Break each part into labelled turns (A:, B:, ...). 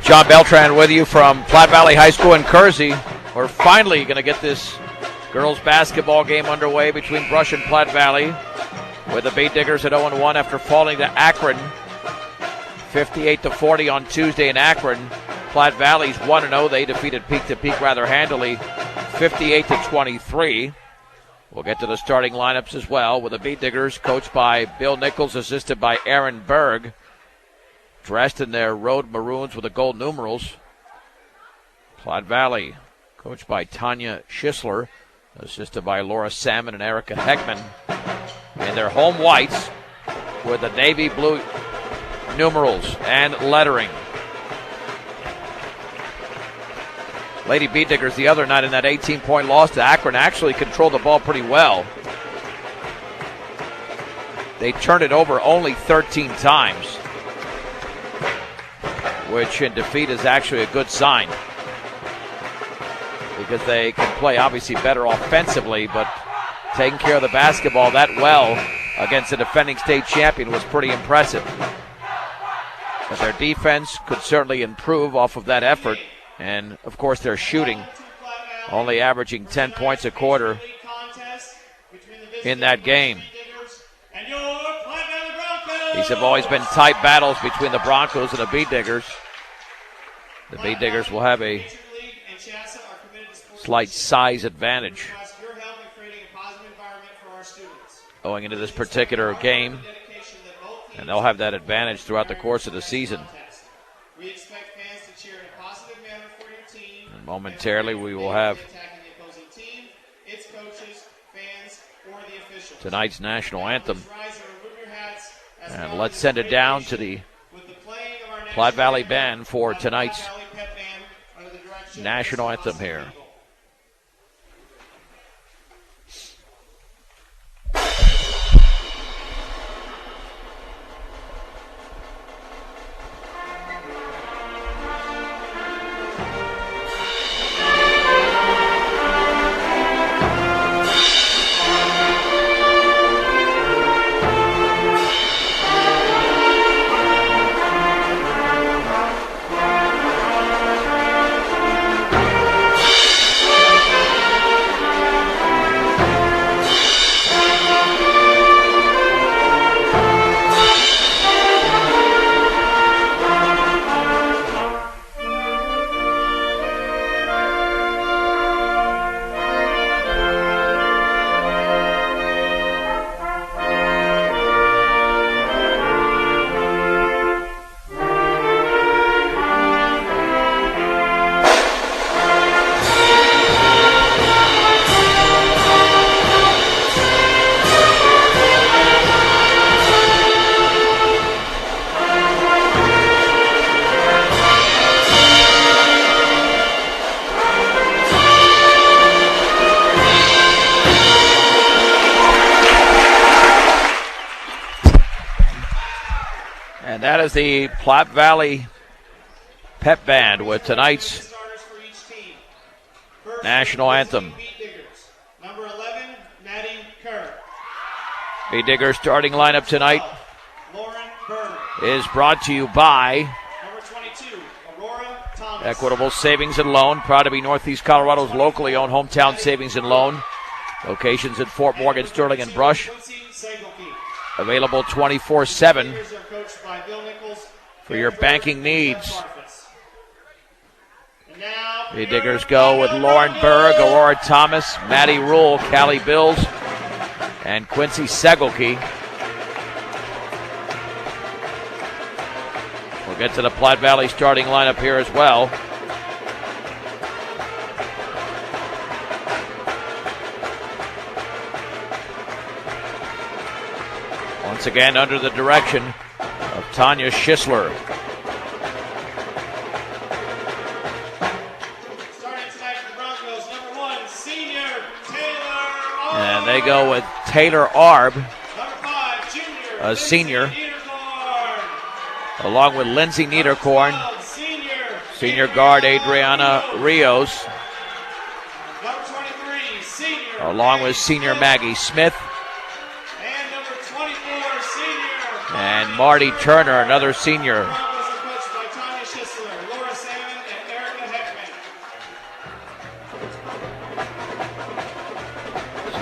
A: John Beltran with you from Platte Valley High School in Kersey. We're finally going to get this girls basketball game underway between Brush and Platte Valley, with the Bee Diggers at 0-1 after falling to Akron 58-40 on Tuesday in Akron. Platte Valley's 1-0. They defeated Peak to Peak rather handily, 58-23. We'll get to the starting lineups as well, with the Bee Diggers coached by Bill Nichols, assisted by Aaron Berg, dressed in their road maroons with the gold numerals. Platte Valley coached by Tanya Schisler, assisted by Laura Salmon and Erica Heckman, in their home whites with the navy blue numerals and lettering. Lady Bee Diggers the other night in that 18-point loss to Akron actually controlled the ball pretty well. They turned it over only 13 times, which in defeat is actually a good sign, because they can play obviously better offensively, but taking care of the basketball that well against the defending state champion was pretty impressive. But their defense could certainly improve off of that effort. And, of course, their shooting, only averaging 10 points a quarter in that game. These have always been tight battles between the Broncos and the Bee Diggers. The Bee Diggers will have a slight size advantage going into this particular game, and they'll have that advantage throughout the course of the season. And momentarily we will have tonight's national anthem, and let's send it down to the Platte Valley Band for tonight's national anthem here. That is the Platte Valley Pep Band with tonight's national anthem.
B: Number 11, Maddie Kerr.
A: Bee Diggers starting lineup tonight is brought to you by
B: number 22, Aurora Thomas.
A: Equitable Savings and Loan, proud to be Northeast Colorado's locally owned hometown savings and loan. Locations in Fort Morgan, Sterling, and Brush. Available 24/7 for your banking needs. The Diggers go with Lauren Berg, Aurora Thomas, Maddie Rule, Callie Bills, and Quincy Segelke. We'll get to the Platte Valley starting lineup here as well. Once again, under the direction of Tanya Schisler.
B: Starting tonight for the Broncos, number 1, senior Taylor Arb.
A: And they go with Taylor Arb,
B: Number 5, junior,
A: a senior,
B: Niederkorn.
A: along with Lindsay Niederkorn, senior guard Adriana Rios,
B: number 23, senior,
A: along with senior Maggie Smith,
B: and number 24, senior.
A: and Marty Turner, another senior.
B: Broncos are coached by Tanya Schisler, Laura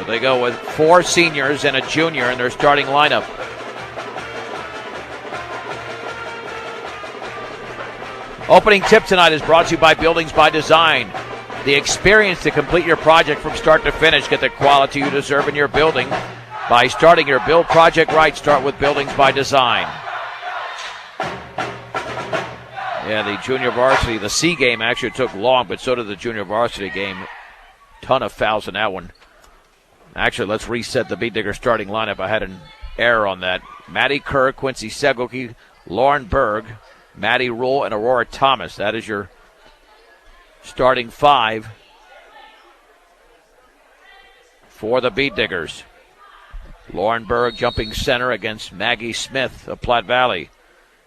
A: they go with 4 seniors and a junior in their starting lineup. Opening tip tonight is brought to you by Buildings by Design. The experience to complete your project from start to finish. Get the quality you deserve in your building by starting your build project right. Start with Buildings by Design. Yeah, the junior varsity, the C game actually took long, but so did the junior varsity game. Ton of fouls in that one. Actually, let's reset the Beat Digger starting lineup. I had an error on that. Maddie Kerr, Quincy Segelke, Lauren Berg, Maddie Rule, and Aurora Thomas. That is your starting 5 for the Beat Diggers. Lauren Berg jumping center against Maggie Smith of Platte Valley.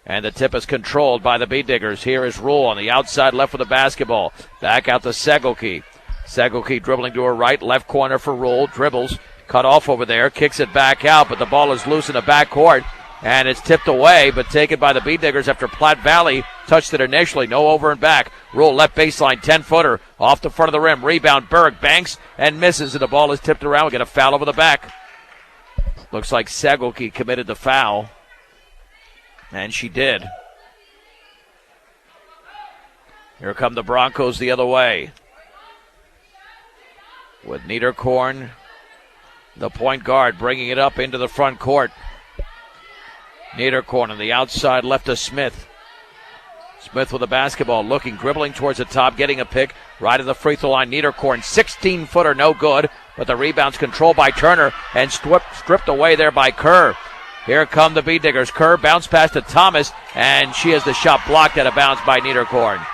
A: And the tip is controlled by the Beat Diggers. Here is Rule on the outside left with the basketball. Back out to Segelke. Segelke dribbling to her right, left corner for Rule. Dribbles, cut off over there, kicks it back out, but the ball is loose in the backcourt. And it's tipped away, but taken by the Beat Diggers after Platte Valley touched it initially. No over and back. Rule left baseline, 10-footer, off the front of the rim. Rebound, Berg banks and misses, and the ball is tipped around. We get a foul over the back. Looks like Segelke committed the foul. And she did. Here come the Broncos the other way. With Niederkorn, the point guard, bringing it up into the front court. Niederkorn on the outside left to Smith. Smith with the basketball, looking, dribbling towards the top, getting a pick. Right at the free throw line, Niederkorn, 16-footer, no good. But the rebound's controlled by Turner and stripped away there by Kerr. Here come the Beat Diggers. Kerr bounce pass to Thomas, and she has the shot blocked out of bounds by Niederkorn.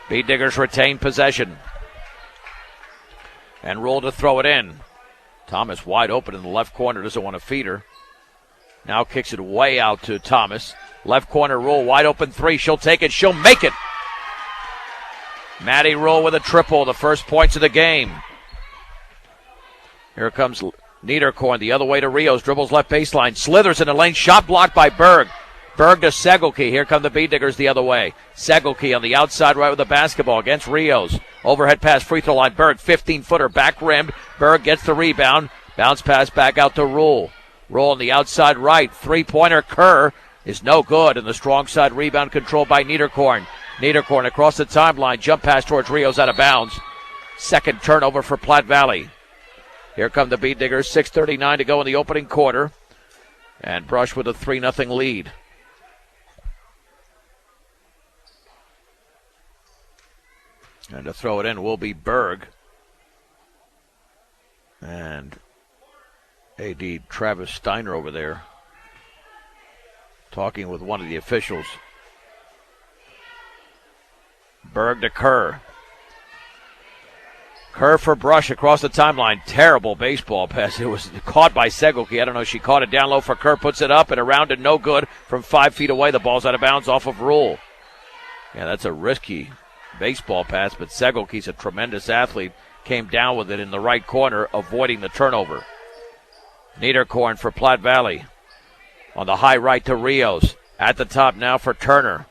A: Beat Diggers retain possession. And Rule to throw it in. Thomas wide open in the left corner, doesn't want to feed her. Now kicks it way out to Thomas. Left corner, Rule, wide open 3. She'll take it, she'll make it. Maddie Rule with a triple, the first points of the game. Here comes Niederkorn the other way to Rios, dribbles left baseline, slithers in the lane, shot blocked by Berg. Berg to Segelke. Here come the Beat Diggers the other way. Segelke on the outside right with the basketball against Rios. Overhead pass, free throw line. Berg, 15-footer, back rimmed. Berg gets the rebound. Bounce pass back out to Rule. Rule on the outside right. Three-pointer, Kerr is no good. And the strong side rebound controlled by Niederkorn. Niederkorn across the timeline. Jump pass towards Rios out of bounds. Second turnover for Platte Valley. Here come the Beat Diggers. 6:39 to go in the opening quarter. And Brush with a 3-0 lead. And to throw it in will be Berg. And AD Travis Steiner over there talking with one of the officials. Berg to Kerr. Kerr for Brush across the timeline. Terrible baseball pass. It was caught by Segelke. I don't know. She caught it down low for Kerr. Puts it up and around it. No good. From 5 feet away, the ball's out of bounds off of Rule. Yeah, that's a risky baseball pass, but Segelke's a tremendous athlete. Came down with it in the right corner, avoiding the turnover. Niederkorn for Platte Valley. On the high right to Rios. At the top now for Turner.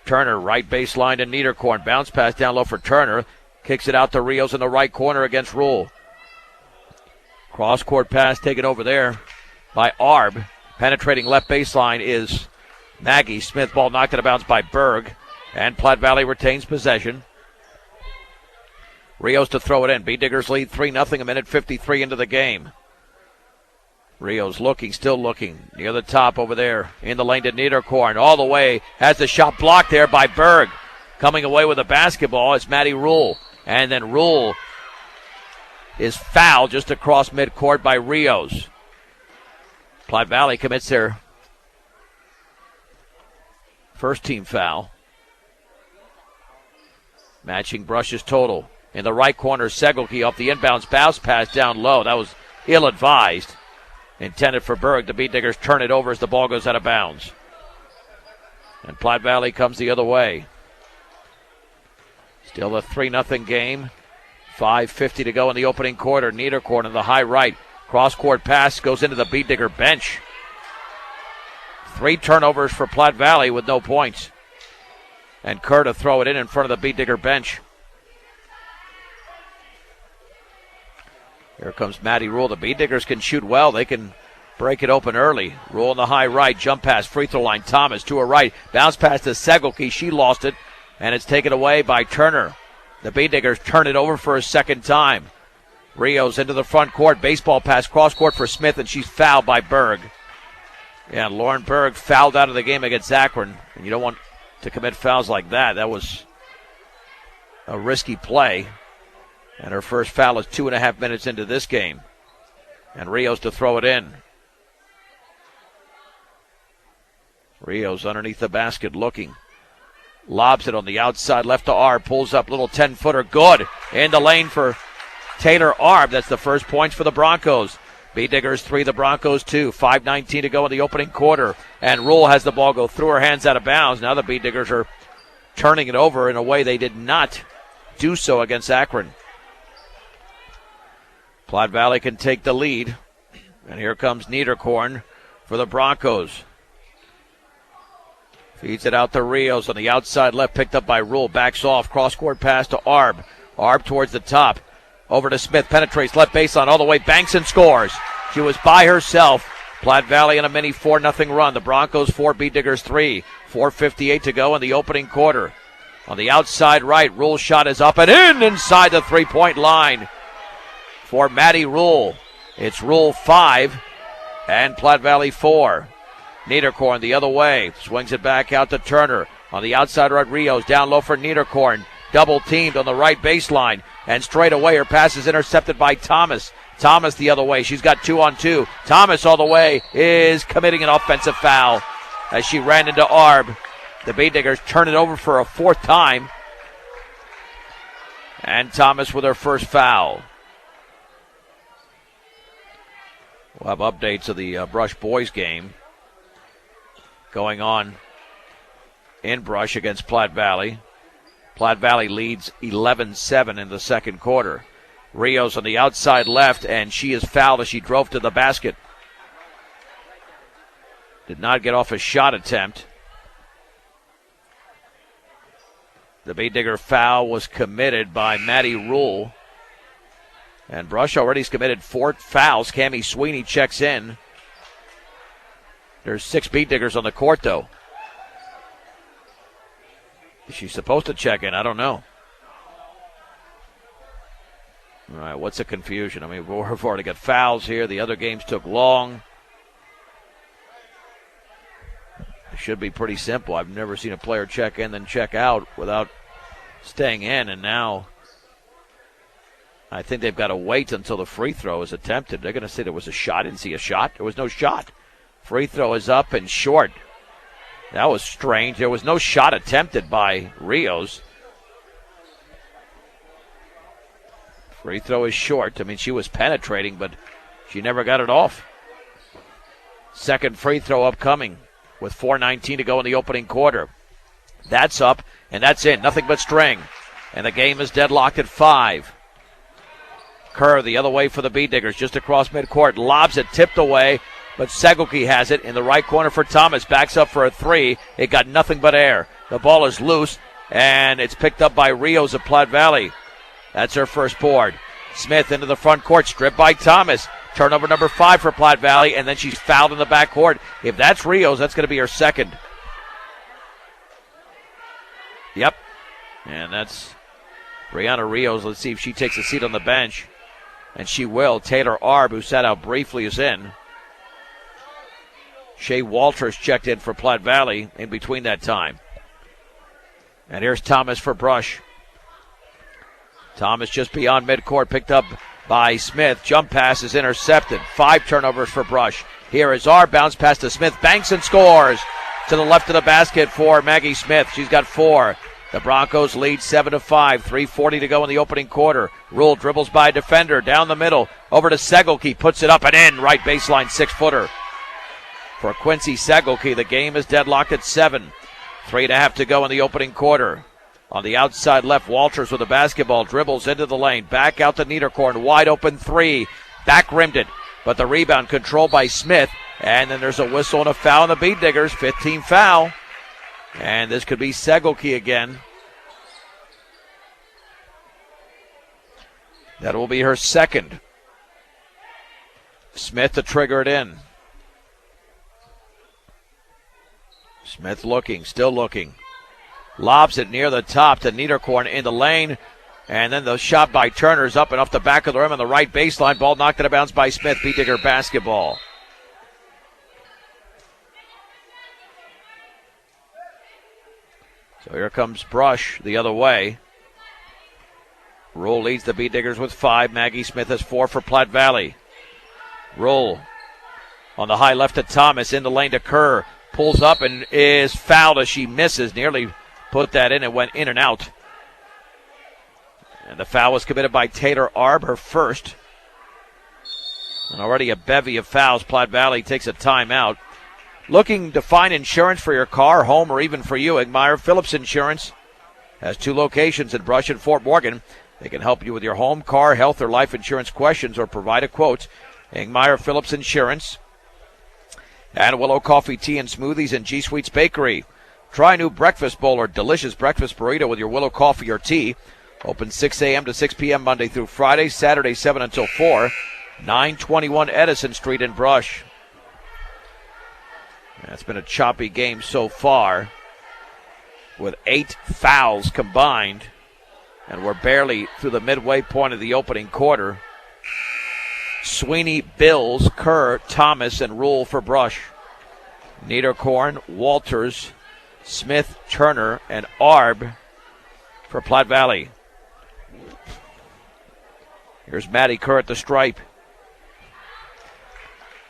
A: Turner, right baseline to Niederkorn. Bounce pass down low for Turner. Kicks it out to Rios in the right corner against Rule. Cross-court pass taken over there by Arb. Penetrating left baseline is Maggie. Smith, ball knocked out of bounds by Berg. And Platte Valley retains possession. Rios to throw it in. Beat Diggers lead 3-0, a minute 53 into the game. Rios looking, still looking. Near the top over there. In the lane to Niederkorn. All the way. Has the shot blocked there by Berg. Coming away with the basketball is Maddie Rule. And then Rule is fouled just across midcourt by Rios. Platte Valley commits their first team foul. Matching Brush's total. In the right corner, Segelke off the inbounds bounce pass down low. That was ill-advised. Intended for Berg. The Beat Diggers turn it over as the ball goes out of bounds. And Platte Valley comes the other way. Still a 3-0 game. 5:50 to go in the opening quarter. Niederkorn on the high right. Cross-court pass goes into the Beat Digger bench. 3 turnovers for Platte Valley with no points. And Kerr to throw it in front of the Beat Digger bench. Here comes Maddie Rule. The Bead Diggers can shoot well. They can break it open early. Rule on the high right. Jump pass. Free throw line. Thomas to her right. Bounce pass to Segelke. She lost it. And it's taken away by Turner. The Bead Diggers turn it over for a second time. Rios into the front court. Baseball pass cross court for Smith, and she's fouled by Berg. Yeah, Lauren Berg fouled out of the game against Akron. And you don't want to commit fouls like that. That was a risky play. And her first foul is 2.5 minutes into this game. And Rios to throw it in. Rios underneath the basket looking. Lobs it on the outside left to Arb. Pulls up, little 10-footer. Good. In the lane for Taylor Arb. That's the first points for the Broncos. Bead Diggers 3, the Broncos 2. 5:19 to go in the opening quarter. And Rule has the ball go through her hands out of bounds. Now the Bead Diggers are turning it over in a way they did not do so against Akron. Platte Valley can take the lead. And here comes Niederkorn for the Broncos. Feeds it out to Rios on the outside left, picked up by Rule. Backs off, cross-court pass to Arb. Arb towards the top. Over to Smith, penetrates left baseline all the way, banks and scores. She was by herself. Platte Valley in a mini 4-0 run. The Broncos 4, Bead Diggers 3. 4:58 to go in the opening quarter. On the outside right, Rule's shot is up and in inside the three-point line for Maddie Rule. It's Rule 5 and Platte Valley 4. Niederkorn the other way. Swings it back out to Turner. On the outside right, Rios down low for Niederkorn. Double teamed on the right baseline. And straight away her pass is intercepted by Thomas. Thomas the other way. She's got 2-on-2. Thomas all the way is committing an offensive foul as she ran into Arb. The Bead Diggers turn it over for a fourth time. And Thomas with her first foul. We'll have updates of the Brush boys game going on in Brush against Platte Valley. Platte Valley leads 11-7 in the second quarter. Rios on the outside left, and she is fouled as she drove to the basket. Did not get off a shot attempt. The Bead Digger foul was committed by Maddie Rule. And Brush already has committed 4 fouls. Cammie Sweeney checks in. There's 6 Bead Diggers on the court, though. Is she supposed to check in? I don't know. All right, what's the confusion? I mean, we've already got fouls here. The other games took long. It should be pretty simple. I've never seen a player check in then check out without staying in, and now I think they've got to wait until the free throw is attempted. They're going to say there was a shot. I didn't see a shot. There was no shot. Free throw is up and short. That was strange. There was no shot attempted by Rios. Free throw is short. I mean, she was penetrating, but she never got it off. Second free throw upcoming with 4:19 to go in the opening quarter. That's up, and that's in. Nothing but string. And the game is deadlocked at 5. Kerr the other way for the Bead Diggers, just across midcourt. Lobs it, tipped away. But Segelke has it in the right corner for Thomas. Backs up for a 3. It got nothing but air. The ball is loose, and it's picked up by Rios of Platte Valley. That's her first board. Smith into the front court, stripped by Thomas. Turnover number 5 for Platte Valley, and then she's fouled in the back court. If that's Rios, that's going to be her second. Yep. And that's Brianna Rios. Let's see if she takes a seat on the bench. And she will. Taylor Arb, who sat out briefly, is in. Shea Walters checked in for Platte Valley in between that time. And here's Thomas for Brush. Thomas just beyond midcourt, picked up by Smith. Jump pass is intercepted. 5 turnovers for Brush. Here is our bounce pass to Smith. Banks and scores to the left of the basket for Maggie Smith. She's got 4. The Broncos lead 7-5. 3:40 to go in the opening quarter. Rule dribbles by a defender down the middle. Over to Segelke. Puts it up and in. Right baseline 6-footer. For Quincy Segelke, the game is deadlocked at 7. 3.5 to go in the opening quarter. On the outside left, Walters with the basketball, dribbles into the lane, back out to Niederkorn, wide open 3, back rimmed it, but the rebound controlled by Smith, and then there's a whistle and a foul on the Bead Diggers, 15 foul, and this could be Segelke again. That will be her second. Smith to trigger it in. Smith looking, still looking. Lobs it near the top to Niederkorn in the lane. And then the shot by Turner is up and off the back of the rim on the right baseline. Ball knocked out of bounds by Smith. Beat Digger basketball. So here comes Brush the other way. Rule leads the Beat Diggers with 5. Maggie Smith has 4 for Platte Valley. Rule on the high left to Thomas. In the lane to Kerr. Pulls up and is fouled as she misses. Nearly put that in and went in and out. And the foul was committed by Taylor Arb, her first. And already a bevy of fouls. Platte Valley takes a timeout. Looking to find insurance for your car, home, or even for you, Egmeyer Phillips Insurance has 2 locations in Brush and Fort Morgan. They can help you with your home, car, health, or life insurance questions or provide a quote. Egmeyer Phillips Insurance. And Willow Coffee, Tea, and Smoothies in G Sweets Bakery. Try a new breakfast bowl or delicious breakfast burrito with your Willow Coffee or tea. Open 6 a.m. to 6 p.m. Monday through Friday, Saturday 7 until 4. 921 Edison Street in Brush. It's been a choppy game so far with 8 fouls combined. And we're barely through the midway point of the opening quarter. Sweeney, Bills, Kerr, Thomas, and Rule for Brush. Niederkorn, Walters, Smith, Turner, and Arb for Platte Valley. Here's Maddie Kerr at the stripe.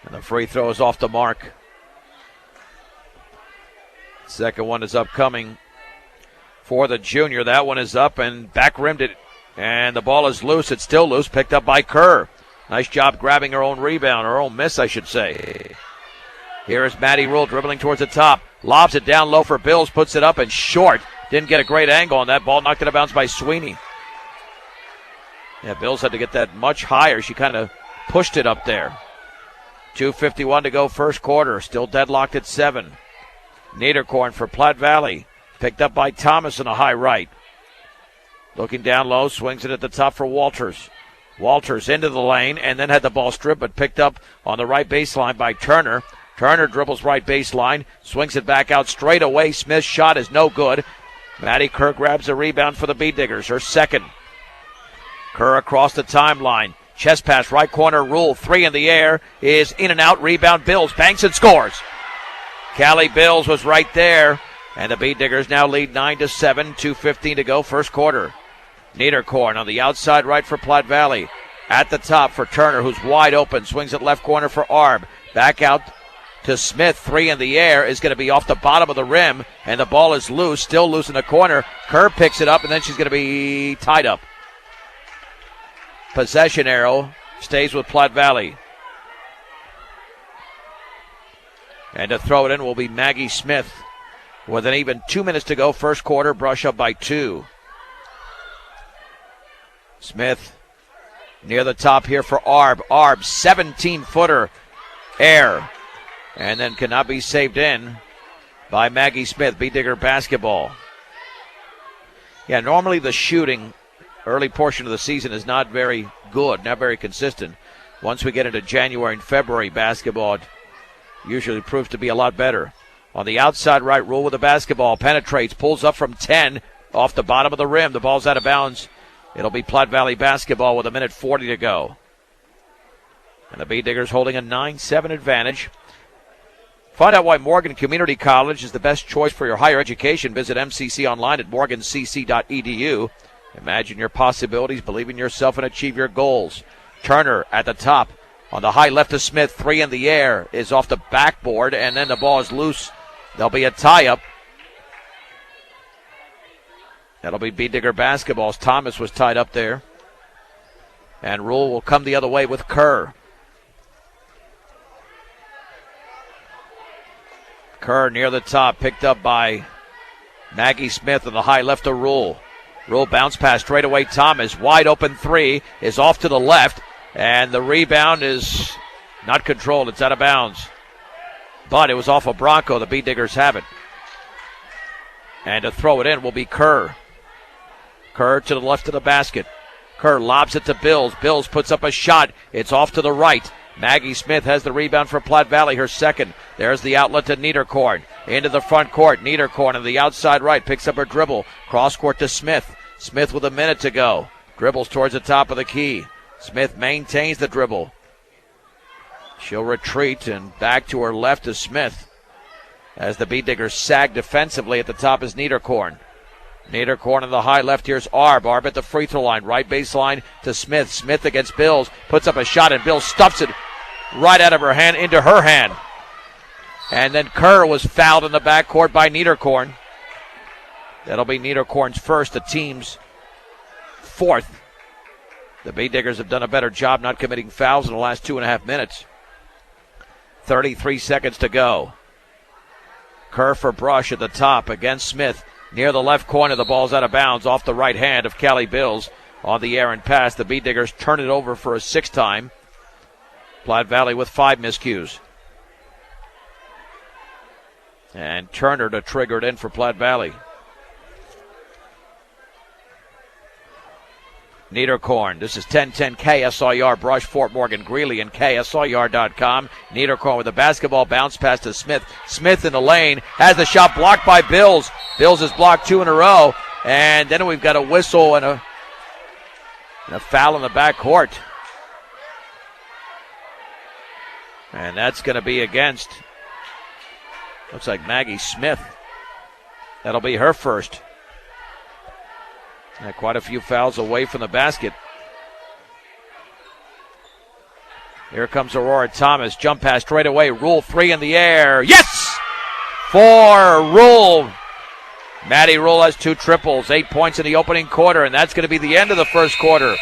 A: And the free throw is off the mark. Second one is upcoming for the junior. That one is up and back rimmed it. And the ball is loose. It's still loose. Picked up by Kerr. Nice job grabbing her own rebound, her own miss, I should say. Here is Maddie Rule dribbling towards the top. Lobs it down low for Bills. Puts it up and short. Didn't get a great angle on that ball. Knocked it out of bounds by Sweeney. Yeah, Bills had to get that much higher. She kind of pushed it up there. 2:51 to go first quarter. Still deadlocked at 7. Niederkorn for Platte Valley. Picked up by Thomas in a high right. Looking down low, swings it at the top for Walters. Walters into the lane and then had the ball stripped but picked up on the right baseline by Turner. Turner dribbles right baseline, swings it back out straight away. Smith's shot is no good. Maddie Kerr grabs a rebound for the Beat Diggers, her second. Kerr across the timeline. Chest pass, right corner, Rule. 3 in the air is in and out. Rebound, Bills. Banks and scores. Callie Bills was right there. And the Beat Diggers now lead 9-7. 2:15 to go first quarter. Niederkorn on the outside right for Platte Valley. At the top for Turner, who's wide open. Swings it left corner for Arb. Back out to Smith. 3 in the air is going to be off the bottom of the rim. And the ball is loose. Still loose in the corner. Kerr picks it up and then she's going to be tied up. Possession arrow stays with Platte Valley. And to throw it in will be Maggie Smith. With an even 2 minutes to go first quarter. Brush up by 2. Smith near the top here for Arb. Arb, 17-footer, air. And then cannot be saved in by Maggie Smith. Beat Digger basketball. Yeah, normally the shooting early portion of the season is not very good, not very consistent. Once we get into January and February, basketball it usually proves to be a lot better. On the outside right, Rule with the basketball. Penetrates, pulls up from 10 off the bottom of the rim. The ball's out of bounds. It'll be Platte Valley basketball with 1:40 to go. And the Beat Diggers holding a 9-7 advantage. Find out why Morgan Community College is the best choice for your higher education. Visit MCC online at morgancc.edu. Imagine your possibilities, believe in yourself, and achieve your goals. Turner at the top. On the high left of Smith, 3 in the air is off the backboard, and then the ball is loose. There'll be a tie-up. That'll be Beat Digger basketball. Thomas was tied up there. And Rule will come the other way with Kerr. Kerr near the top, picked up by Maggie Smith on the high left of Rule. Rule bounce pass straight away. Thomas, wide open 3, is off to the left. And the rebound is not controlled. It's out of bounds. But it was off of Bronco. The Beat Diggers have it. And to throw it in will be Kerr. Kerr to the left of the basket. Kerr lobs it to Bills. Bills puts up a shot. It's off to the right. Maggie Smith has the rebound for Platte Valley, her second. There's the outlet to Niederkorn. Into the front court. Niederkorn on the outside right picks up her dribble. Cross court to Smith. Smith with a minute to go. Dribbles towards the top of the key. Smith maintains the dribble. She'll retreat and back to her left is Smith. As the Beat Diggers sag defensively at the top is Niederkorn. Niederkorn on the high left. Here's Arb. Arb at the free throw line. Right baseline to Smith. Smith against Bills. Puts up a shot and Bills stuffs it right out of her hand into her hand. And then Kerr was fouled in the backcourt by Niederkorn. That'll be Niederkorn's first, the team's fourth. The Beat Diggers have done a better job not committing fouls in the last 2.5 minutes. 33 seconds to go. Kerr for Brush at the top against Smith. Near the left corner, the ball's out of bounds off the right hand of Callie Bills on the errant pass. The Beat Diggers turn it over for a sixth time. Platte Valley with 5 miscues. And Turner to trigger it in for Platte Valley. Niederkorn. This is 1010 KSIR, Brush, Fort Morgan, Greeley, and KSIR.com. Niederkorn with the basketball, bounce pass to Smith. Smith in the lane, has the shot blocked by Bills. Bills has blocked 2 in a row. And then we've got a whistle and a foul in the backcourt. And that's going to be against, looks like Maggie Smith. That'll be her first. Quite a few fouls away from the basket. Here comes Aurora Thomas. Jump pass straight away. Rule 3 in the air. Yes! For Rule. Maddie Rule has 2 triples. 8 points in the opening quarter, and that's going to be the end of the first quarter.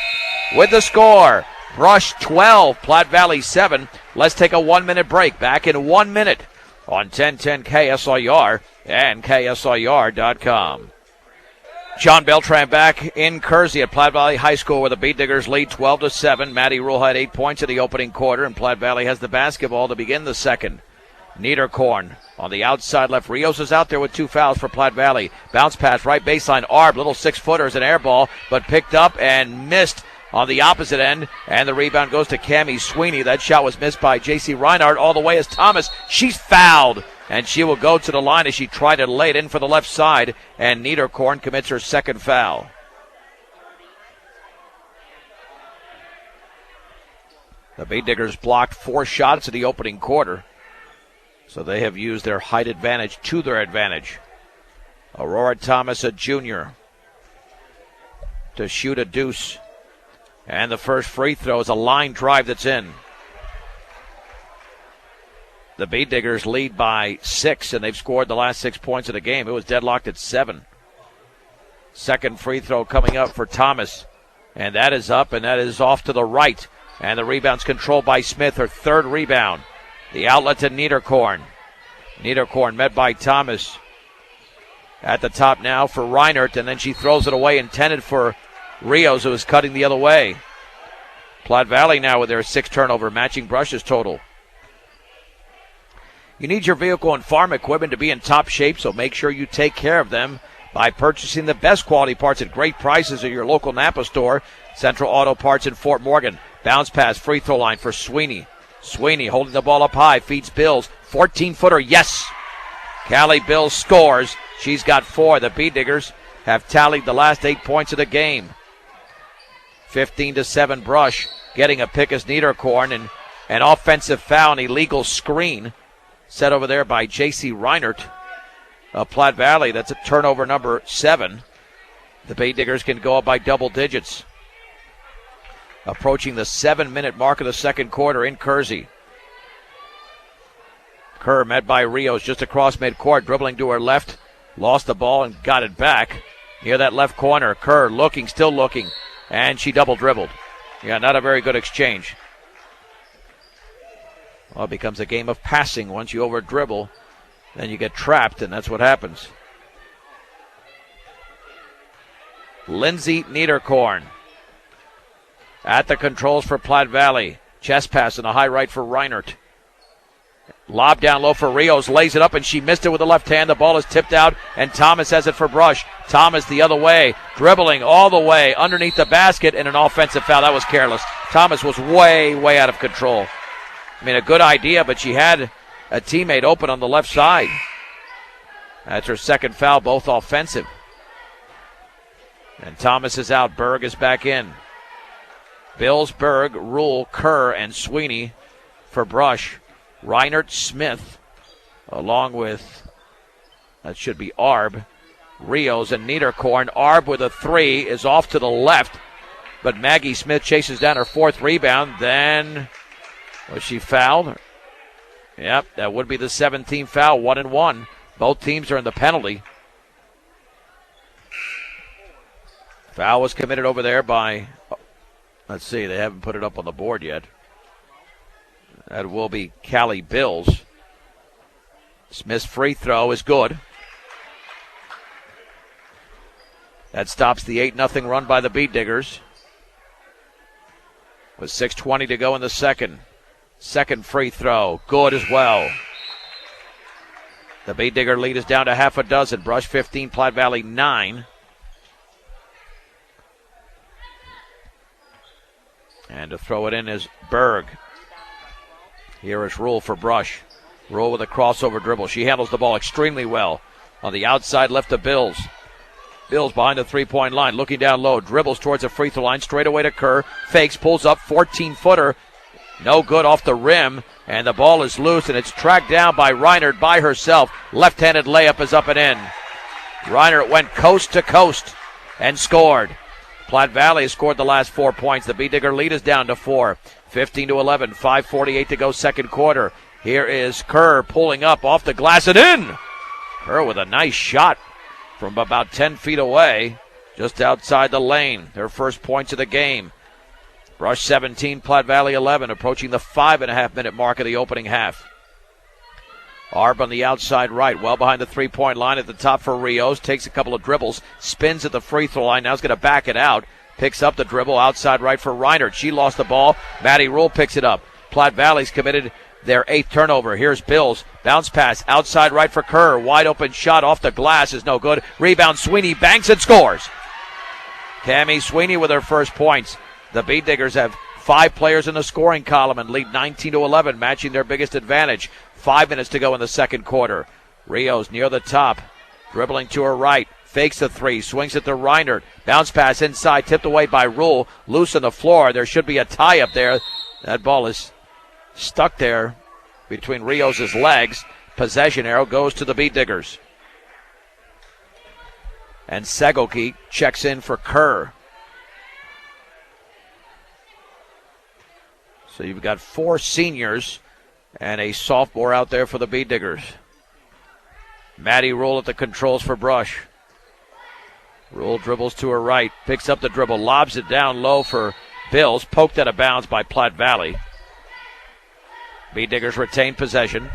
A: With the score, Brush 12, Platte Valley 7. Let's take a 1-minute break. Back in 1 minute on 1010 KSIR and KSIR.com. John Beltran back in Kersey at Platte Valley High School where the Beat Diggers lead 12-7. Maddie Rule had 8 points in the opening quarter, and Platte Valley has the basketball to begin the second. Niederkorn on the outside left. Rios is out there with 2 fouls for Platte Valley. Bounce pass right baseline. Arb, little 6-footers, an air ball, but picked up and missed on the opposite end. And the rebound goes to Cammie Sweeney. That shot was missed by J.C. Reinhardt all the way as Thomas. She's fouled. And she will go to the line as she tried to lay it in for the left side. And Niederkorn commits her second foul. The Beat Diggers blocked 4 shots in the opening quarter. So they have used their height advantage to their advantage. Aurora Thomas, a junior, to shoot a deuce. And the first free throw is a line drive that's in. The Beat Diggers lead by 6, and they've scored the last 6 points of the game. It was deadlocked at 7. Second free throw coming up for Thomas. And that is up, and that is off to the right. And the rebound's controlled by Smith, her third rebound. The outlet to Niederkorn. Niederkorn met by Thomas. At the top now for Reinhardt, and then she throws it away, intended for Rios, who is cutting the other way. Platte Valley now with their 6 turnover, matching Brush's total. You need your vehicle and farm equipment to be in top shape, so make sure you take care of them by purchasing the best quality parts at great prices at your local Napa store. Central Auto Parts in Fort Morgan. Bounce pass, free throw line for Sweeney. Sweeney holding the ball up high, feeds Bills. 14-footer, yes! Callie Bills scores. She's got 4. The Beat Diggers have tallied the last 8 points of the game. 15-7 Brush, getting a pick as Niederkorn, and an offensive foul, an illegal screen set over there by J.C. Reinhardt of Platte Valley. That's a turnover number 7. The Beat Diggers can go up by double digits. Approaching the 7-minute mark of the second quarter in Kersey. Kerr met by Rios just across midcourt, dribbling to her left. Lost the ball and got it back. Near that left corner, Kerr looking, still looking, and she double dribbled. Yeah, not a very good exchange. Well, it becomes a game of passing. Once you over dribble, then you get trapped, and that's what happens. Lindsay Niederkorn at the controls for Platte Valley. Chest pass in the high right for Reinhardt. Lob down low for Rios, lays it up, and she missed it with the left hand. The ball is tipped out, and Thomas has it for Brush. Thomas the other way, dribbling all the way underneath the basket, and an offensive foul. That was careless. Thomas was way out of control. a good idea, but she had a teammate open on the left side. That's her second foul, both offensive. And Thomas is out. Berg is back in. Bills, Berg, Rule, Kerr, and Sweeney for Brush. Reinert, Smith, along with, that should be Arb, Rios, and Niederkorn. Arb with a three is off to the left, but Maggie Smith chases down her fourth rebound. Then, was she fouled? Yep, that would be the 17th foul, 1-1. Both teams are in the penalty. Foul was committed over there by, let's see, they haven't put it up on the board yet. That will be Callie Bills. Smith's free throw is good. That stops the 8-0 run by the Beat Diggers. With 6:20 to go in the second. Second free throw, good as well. The Beat Digger lead is down to half a dozen. Brush 15, Platte Valley 9. And to throw it in is Berg. Here is Rule for Brush. Rule with a crossover dribble. She handles the ball extremely well. On the outside left to Bills. Bills behind the three-point line, looking down low. Dribbles towards the free throw line, straight away to Kerr. Fakes, pulls up, 14-footer. No good off the rim. And the ball is loose, and it's tracked down by Reinert by herself. Left-handed layup is up and in. Reinert went coast to coast and scored. Platte Valley has scored the last 4 points. The Beat Digger lead is down to 4. 15-11, 5:48 to go second quarter. Here is Kerr pulling up off the glass and in. Kerr with a nice shot from about 10 feet away, just outside the lane. Her first points of the game. Brush 17, Platte Valley 11, approaching the 5.5-minute mark of the opening half. Arb on the outside right, well behind the three-point line at the top for Rios. Takes a couple of dribbles, spins at the free throw line. Now is going to back it out. Picks up the dribble outside right for Reinert. She lost the ball. Maddie Rule picks it up. Platte Valley's committed their 8th turnover. Here's Bills. Bounce pass outside right for Kerr. Wide open shot off the glass is no good. Rebound, Sweeney banks and scores. Cammie Sweeney with her first points. The Beat Diggers have 5 players in the scoring column and lead 19-11, matching their biggest advantage. 5 minutes to go in the second quarter. Rios near the top, dribbling to her right. Fakes the three, swings it to Reinert. Bounce pass inside, tipped away by Rule. Loose on the floor. There should be a tie up there. That ball is stuck there between Rios' legs. Possession arrow goes to the Beat Diggers. And Segelke checks in for Kerr. So you've got 4 seniors and a sophomore out there for the Beat Diggers. Maddie Rule at the controls for Brush. Rule dribbles to her right, picks up the dribble, lobs it down low for Bills, poked out of bounds by Platte Valley. Beat Diggers retain possession.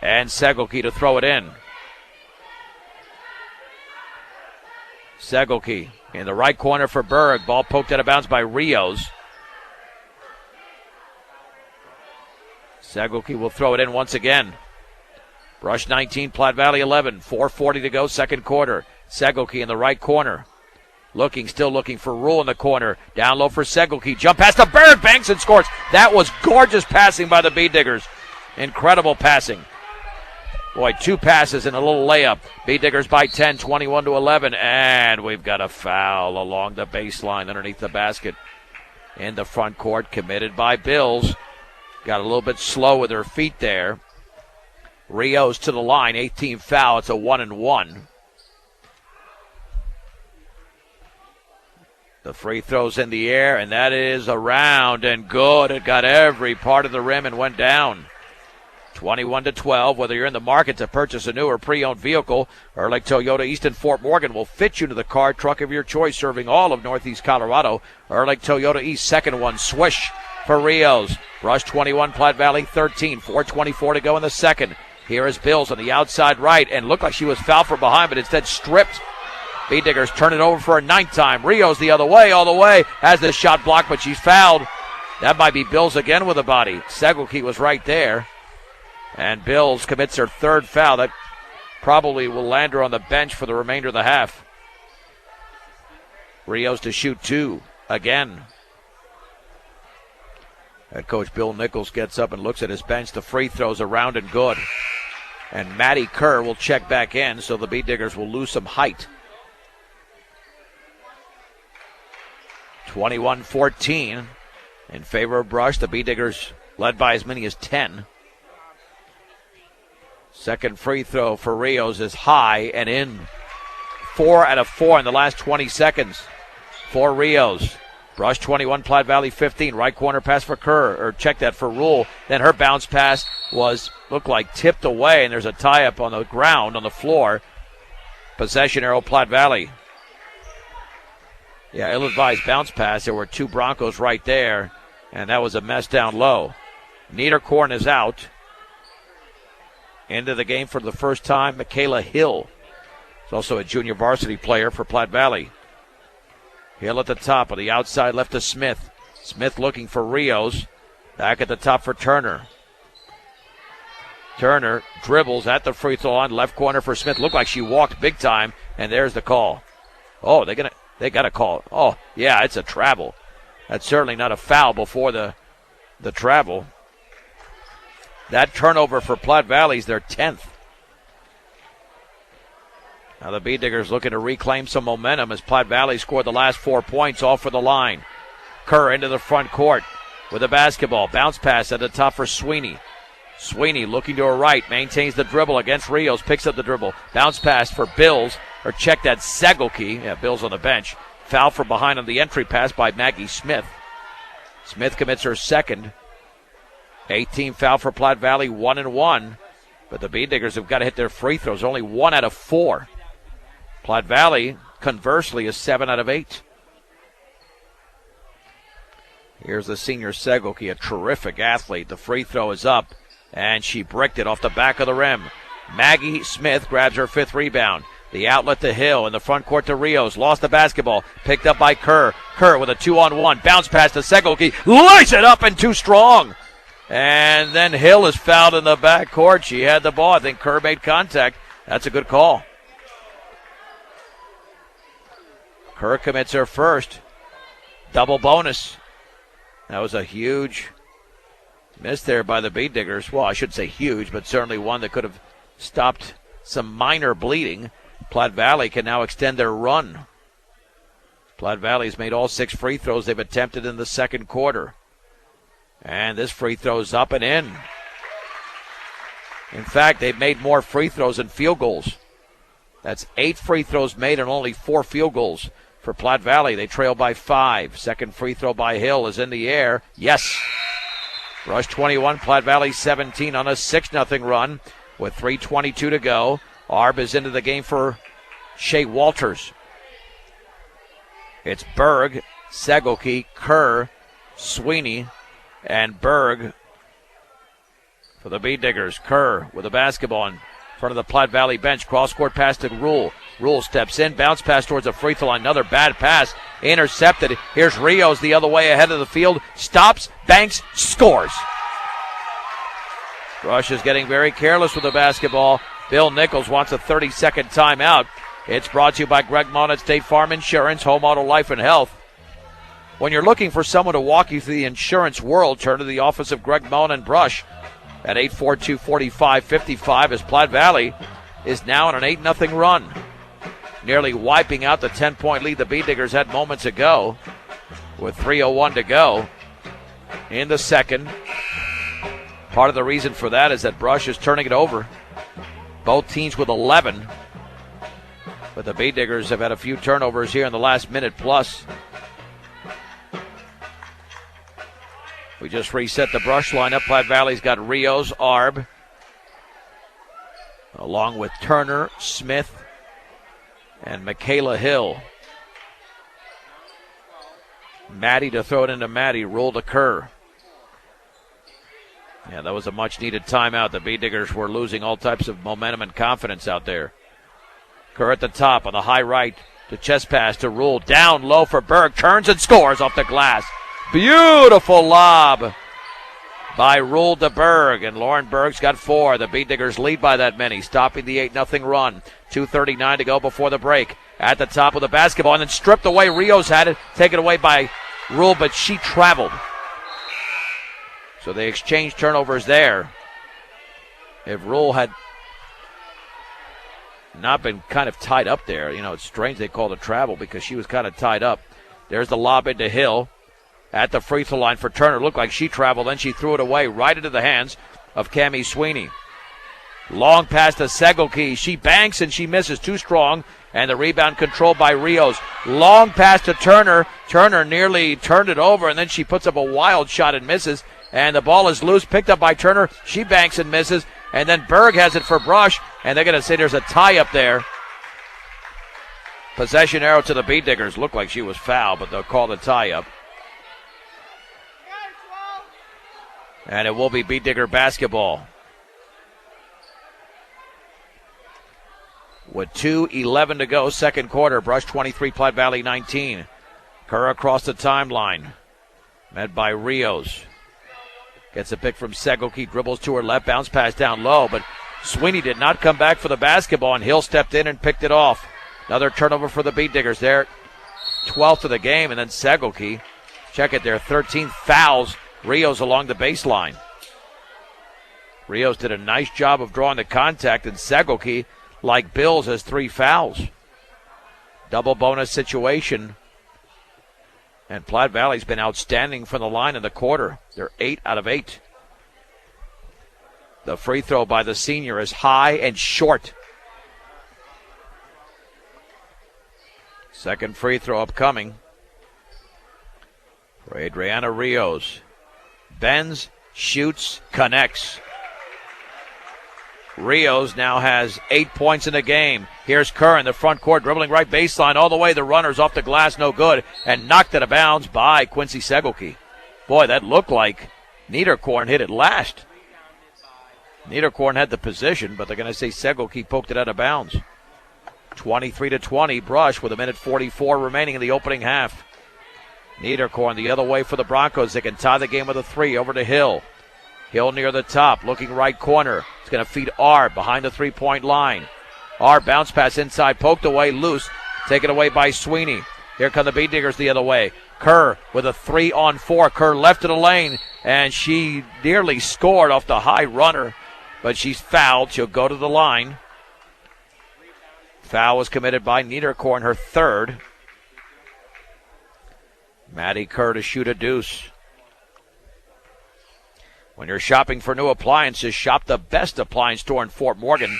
A: And Segelke to throw it in. Segelke in the right corner for Berg. Ball poked out of bounds by Rios. Segelke will throw it in once again. Brush 19, Platte Valley 11. 4:40 to go, second quarter. Segelke in the right corner. Still looking for Rule in the corner. Down low for Segelke. Jump pass to Berg. Banks and scores. That was gorgeous passing by the Beat Diggers. Incredible passing. Boy, 2 passes and a little layup. Beat Diggers by 10, 21-11. And we've got a foul along the baseline underneath the basket. In the front court, committed by Bills. Got a little bit slow with her feet there. Rios to the line, 18th foul. It's a 1-and-1. The free throw's in the air, and that is around and good. It got every part of the rim and went down. 21-12. Whether you're in the market to purchase a new or pre-owned vehicle, Ehrlich Toyota East and Fort Morgan will fit you to the car truck of your choice, serving all of Northeast Colorado. Ehrlich Toyota East, second one, swish for Rios. Brush 21, Platte Valley 13. 4:24 to go in the second. Here is Bills on the outside right, and looked like she was fouled from behind, but instead stripped. Beat Diggers turn it over for a 9th time. Rios the other way, all the way. Has the shot blocked, but she's fouled. That might be Bills again with a body. Segelke was right there. And Bills commits her 3rd foul. That probably will land her on the bench for the remainder of the half. Rios to shoot 2 again. Head coach Bill Nichols gets up and looks at his bench. The free throws around and good. And Maddie Kerr will check back in, so the Beat Diggers will lose some height. 21-14 in favor of Brush. The Beat Diggers led by as many as 10. Second free throw for Rios is high and in. 4 out of 4 in the last 20 seconds for Rios. Brush 21, Platte Valley 15. Right corner pass for Kerr, or check that for Rule. Then her bounce pass looked like tipped away, and there's a tie-up on the ground, on the floor. Possession arrow, Platte Valley. Yeah, ill-advised bounce pass. There were two Broncos right there, and that was a mess down low. Niederkorn is out. Into the game for the first time, Michaela Hill. She's also a junior varsity player for Platte Valley. Hill at the top, on the outside left to Smith. Smith looking for Rios. Back at the top for Turner. Turner dribbles at the free throw line, left corner for Smith. Looked like she walked big time, and there's the call. Oh, they got a call. Oh, yeah, it's a travel. That's certainly not a foul before the travel. That turnover for Platte Valley is their 10th. Now the Beat Diggers looking to reclaim some momentum as Platte Valley scored the last 4 points off for the line. Kerr into the front court with a basketball. Bounce pass at the top for Sweeney. Sweeney looking to her right, maintains the dribble against Rios, picks up the dribble. Bounce pass for Bills, or check that, Segelke. Yeah, Bills on the bench. Foul from behind on the entry pass by Maggie Smith. Smith commits her second. 18 foul for Platte Valley, 1-1. But the Beat Diggers have got to hit their free throws, only 1 out of 4. Platte Valley, conversely, is 7 out of 8. Here's the senior Segelke, a terrific athlete. The free throw is up, and she bricked it off the back of the rim. Maggie Smith grabs her 5th rebound. The outlet to Hill in the front court to Rios. Lost the basketball. Picked up by Kerr. Kerr with a 2-on-1. Bounce pass to Segelke. Lays it up and too strong. And then Hill is fouled in the backcourt. She had the ball. I think Kerr made contact. That's a good call. Kerr commits her first. Double bonus. That was a huge miss there by the Beat Diggers. Well, I shouldn't say huge, but certainly one that could have stopped some minor bleeding. Platte Valley can now extend their run. Platte Valley's made all 6 free throws they've attempted in the second quarter. And this free throw's up and in. In fact, they've made more free throws than field goals. That's 8 free throws made and only 4 field goals. For Platte Valley, they trail by 5. Second free throw by Hill is in the air. Yes. Rush 21, Platte Valley 17 on a 6-0 run with 3:22 to go. Arb is into the game for Shea Walters. It's Berg, Segelke, Kerr, Sweeney, and Berg for the Beat Diggers. Kerr with a basketball in front of the Platte Valley bench. Cross-court pass to Rule. Rule steps in, bounce pass towards the free throw line. Another bad pass, intercepted. Here's Rios the other way ahead of the field. Stops, banks, scores. Rush is getting very careless with the basketball. Bill Nichols wants a 30-second timeout. It's brought to you by Greg Mon at State Farm Insurance, Home Auto Life and Health. When you're looking for someone to walk you through the insurance world, turn to the office of Greg Mon and Brush at 842-4555 as Platte Valley is now on an 8-0 run. Nearly wiping out the 10-point lead the Beat Diggers had moments ago with 3:01 to go in the second. Part of the reason for that is that Brush is turning it over. Both teams with 11. But the Beat Diggers have had a few turnovers here in the last minute plus. We just reset the Brush lineup. Platte Valley's got Rios, Arb, along with Turner, Smith, and Michaela Hill. Maddie to throw it into Maddie. Roll to Kerr. Yeah, that was a much-needed timeout. The Beat Diggers were losing all types of momentum and confidence out there. Kerr at the top on the high right. The chest pass to Rule. Down low for Berg. Turns and scores off the glass. Beautiful lob by Rule to Berg. And Lauren Berg's got 4. The Beat Diggers lead by that many, stopping the 8-0 run. 2:39 to go before the break. At the top of the basketball and then stripped away. Rios had it. Taken away by Rule, but she traveled. So they exchanged turnovers there. If Rule had not been kind of tied up there, it's strange they called a travel because she was kind of tied up. There's the lob into Hill at the free throw line for Turner. Looked like she traveled, then she threw it away right into the hands of Cammie Sweeney. Long pass to Segelke. She banks and she misses. Too strong. And the rebound controlled by Rios. Long pass to Turner. Turner nearly turned it over, and then she puts up a wild shot and misses. And the ball is loose, picked up by Turner. She banks and misses. And then Berg has it for Brush, and they're going to say there's a tie up there. Possession arrow to the Beat Diggers. Looked like she was fouled, but they'll call the tie up. And it will be Beat Digger basketball. With 2:11 to go, second quarter. Brush 23, Platte Valley 19. Kerr across the timeline. Met by Rios. Gets a pick from Segelke, dribbles to her left, bounce pass down low, but Sweeney did not come back for the basketball, and Hill stepped in and picked it off. Another turnover for the Beat Diggers there. 12th of the game, and then Segelke. Check it there, 13 fouls. Rios along the baseline. Rios did a nice job of drawing the contact, and Segelke, like Bills, has 3 fouls. Double bonus situation. And Platte Valley's been outstanding from the line in the quarter. They're 8 out of 8. The free throw by the senior is high and short. Second free throw upcoming for Adriana Rios. Bends, shoots, connects. Rios now has 8 points in the game. Here's Kerr in the front court, dribbling right baseline all the way. The runner's off the glass, no good, and knocked out of bounds by Quincy Segelke. Boy, that looked like Niederkorn hit it last. Niederkorn had the position, but they're going to say Segelke poked it out of bounds. 23-20, Brush with 1:44 remaining in the opening half. Niederkorn the other way for the Broncos. They can tie the game with a 3 over to Hill. Hill near the top, looking right corner. It's going to feed R behind the 3-point line. R bounce pass inside, poked away, loose. Taken away by Sweeney. Here come the Beat Diggers the other way. Kerr with a 3-on-4. Kerr left of the lane, and she nearly scored off the high runner, but she's fouled. She'll go to the line. Foul was committed by Niederkorn, her third. Maddie Kerr to shoot a deuce. When you're shopping for new appliances, shop the best appliance store in Fort Morgan.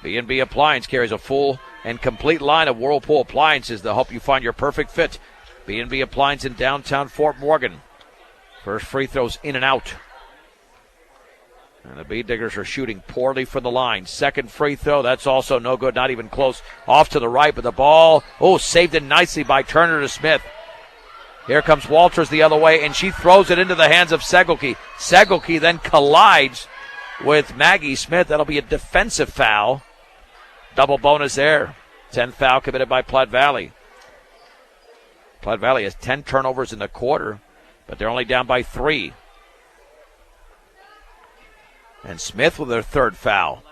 A: B&B Appliance carries a full and complete line of Whirlpool appliances to help you find your perfect fit. B&B Appliance in downtown Fort Morgan. First free throws in and out. And the Beat Diggers are shooting poorly from the line. Second free throw, that's also no good, not even close. Off to the right, but the ball, saved it nicely by Turner to Smith. Here comes Walters the other way, and she throws it into the hands of Segelke. Segelke then collides with Maggie Smith. That'll be a defensive foul. Double bonus there. 10th foul committed by Platte Valley. Platte Valley has 10 turnovers in the quarter, but they're only down by 3. And Smith with their third foul.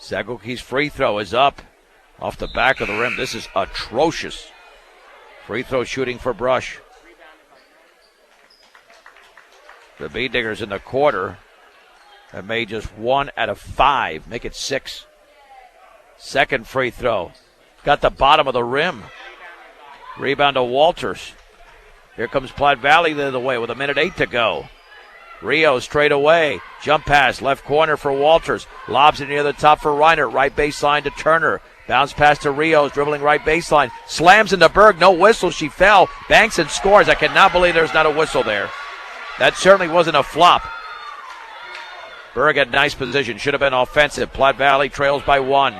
A: Segelke's free throw is up off the back of the rim. This is atrocious. Free throw shooting for Brush. The Beat Diggers in the quarter have made just 1 out of 5. Make it 6. Second free throw. Got the bottom of the rim. Rebound to Walters. Here comes Platte Valley the other way with 1:08 to go. Rio straight away. Jump pass, left corner for Walters. Lobs it near the top for Reiner. Right baseline to Turner. Bounce pass to Rios, dribbling right baseline. Slams into Berg, no whistle. She fell. Banks and scores. I cannot believe there's not a whistle there. That certainly wasn't a flop. Berg had nice position. Should have been offensive. Platte Valley trails by 1.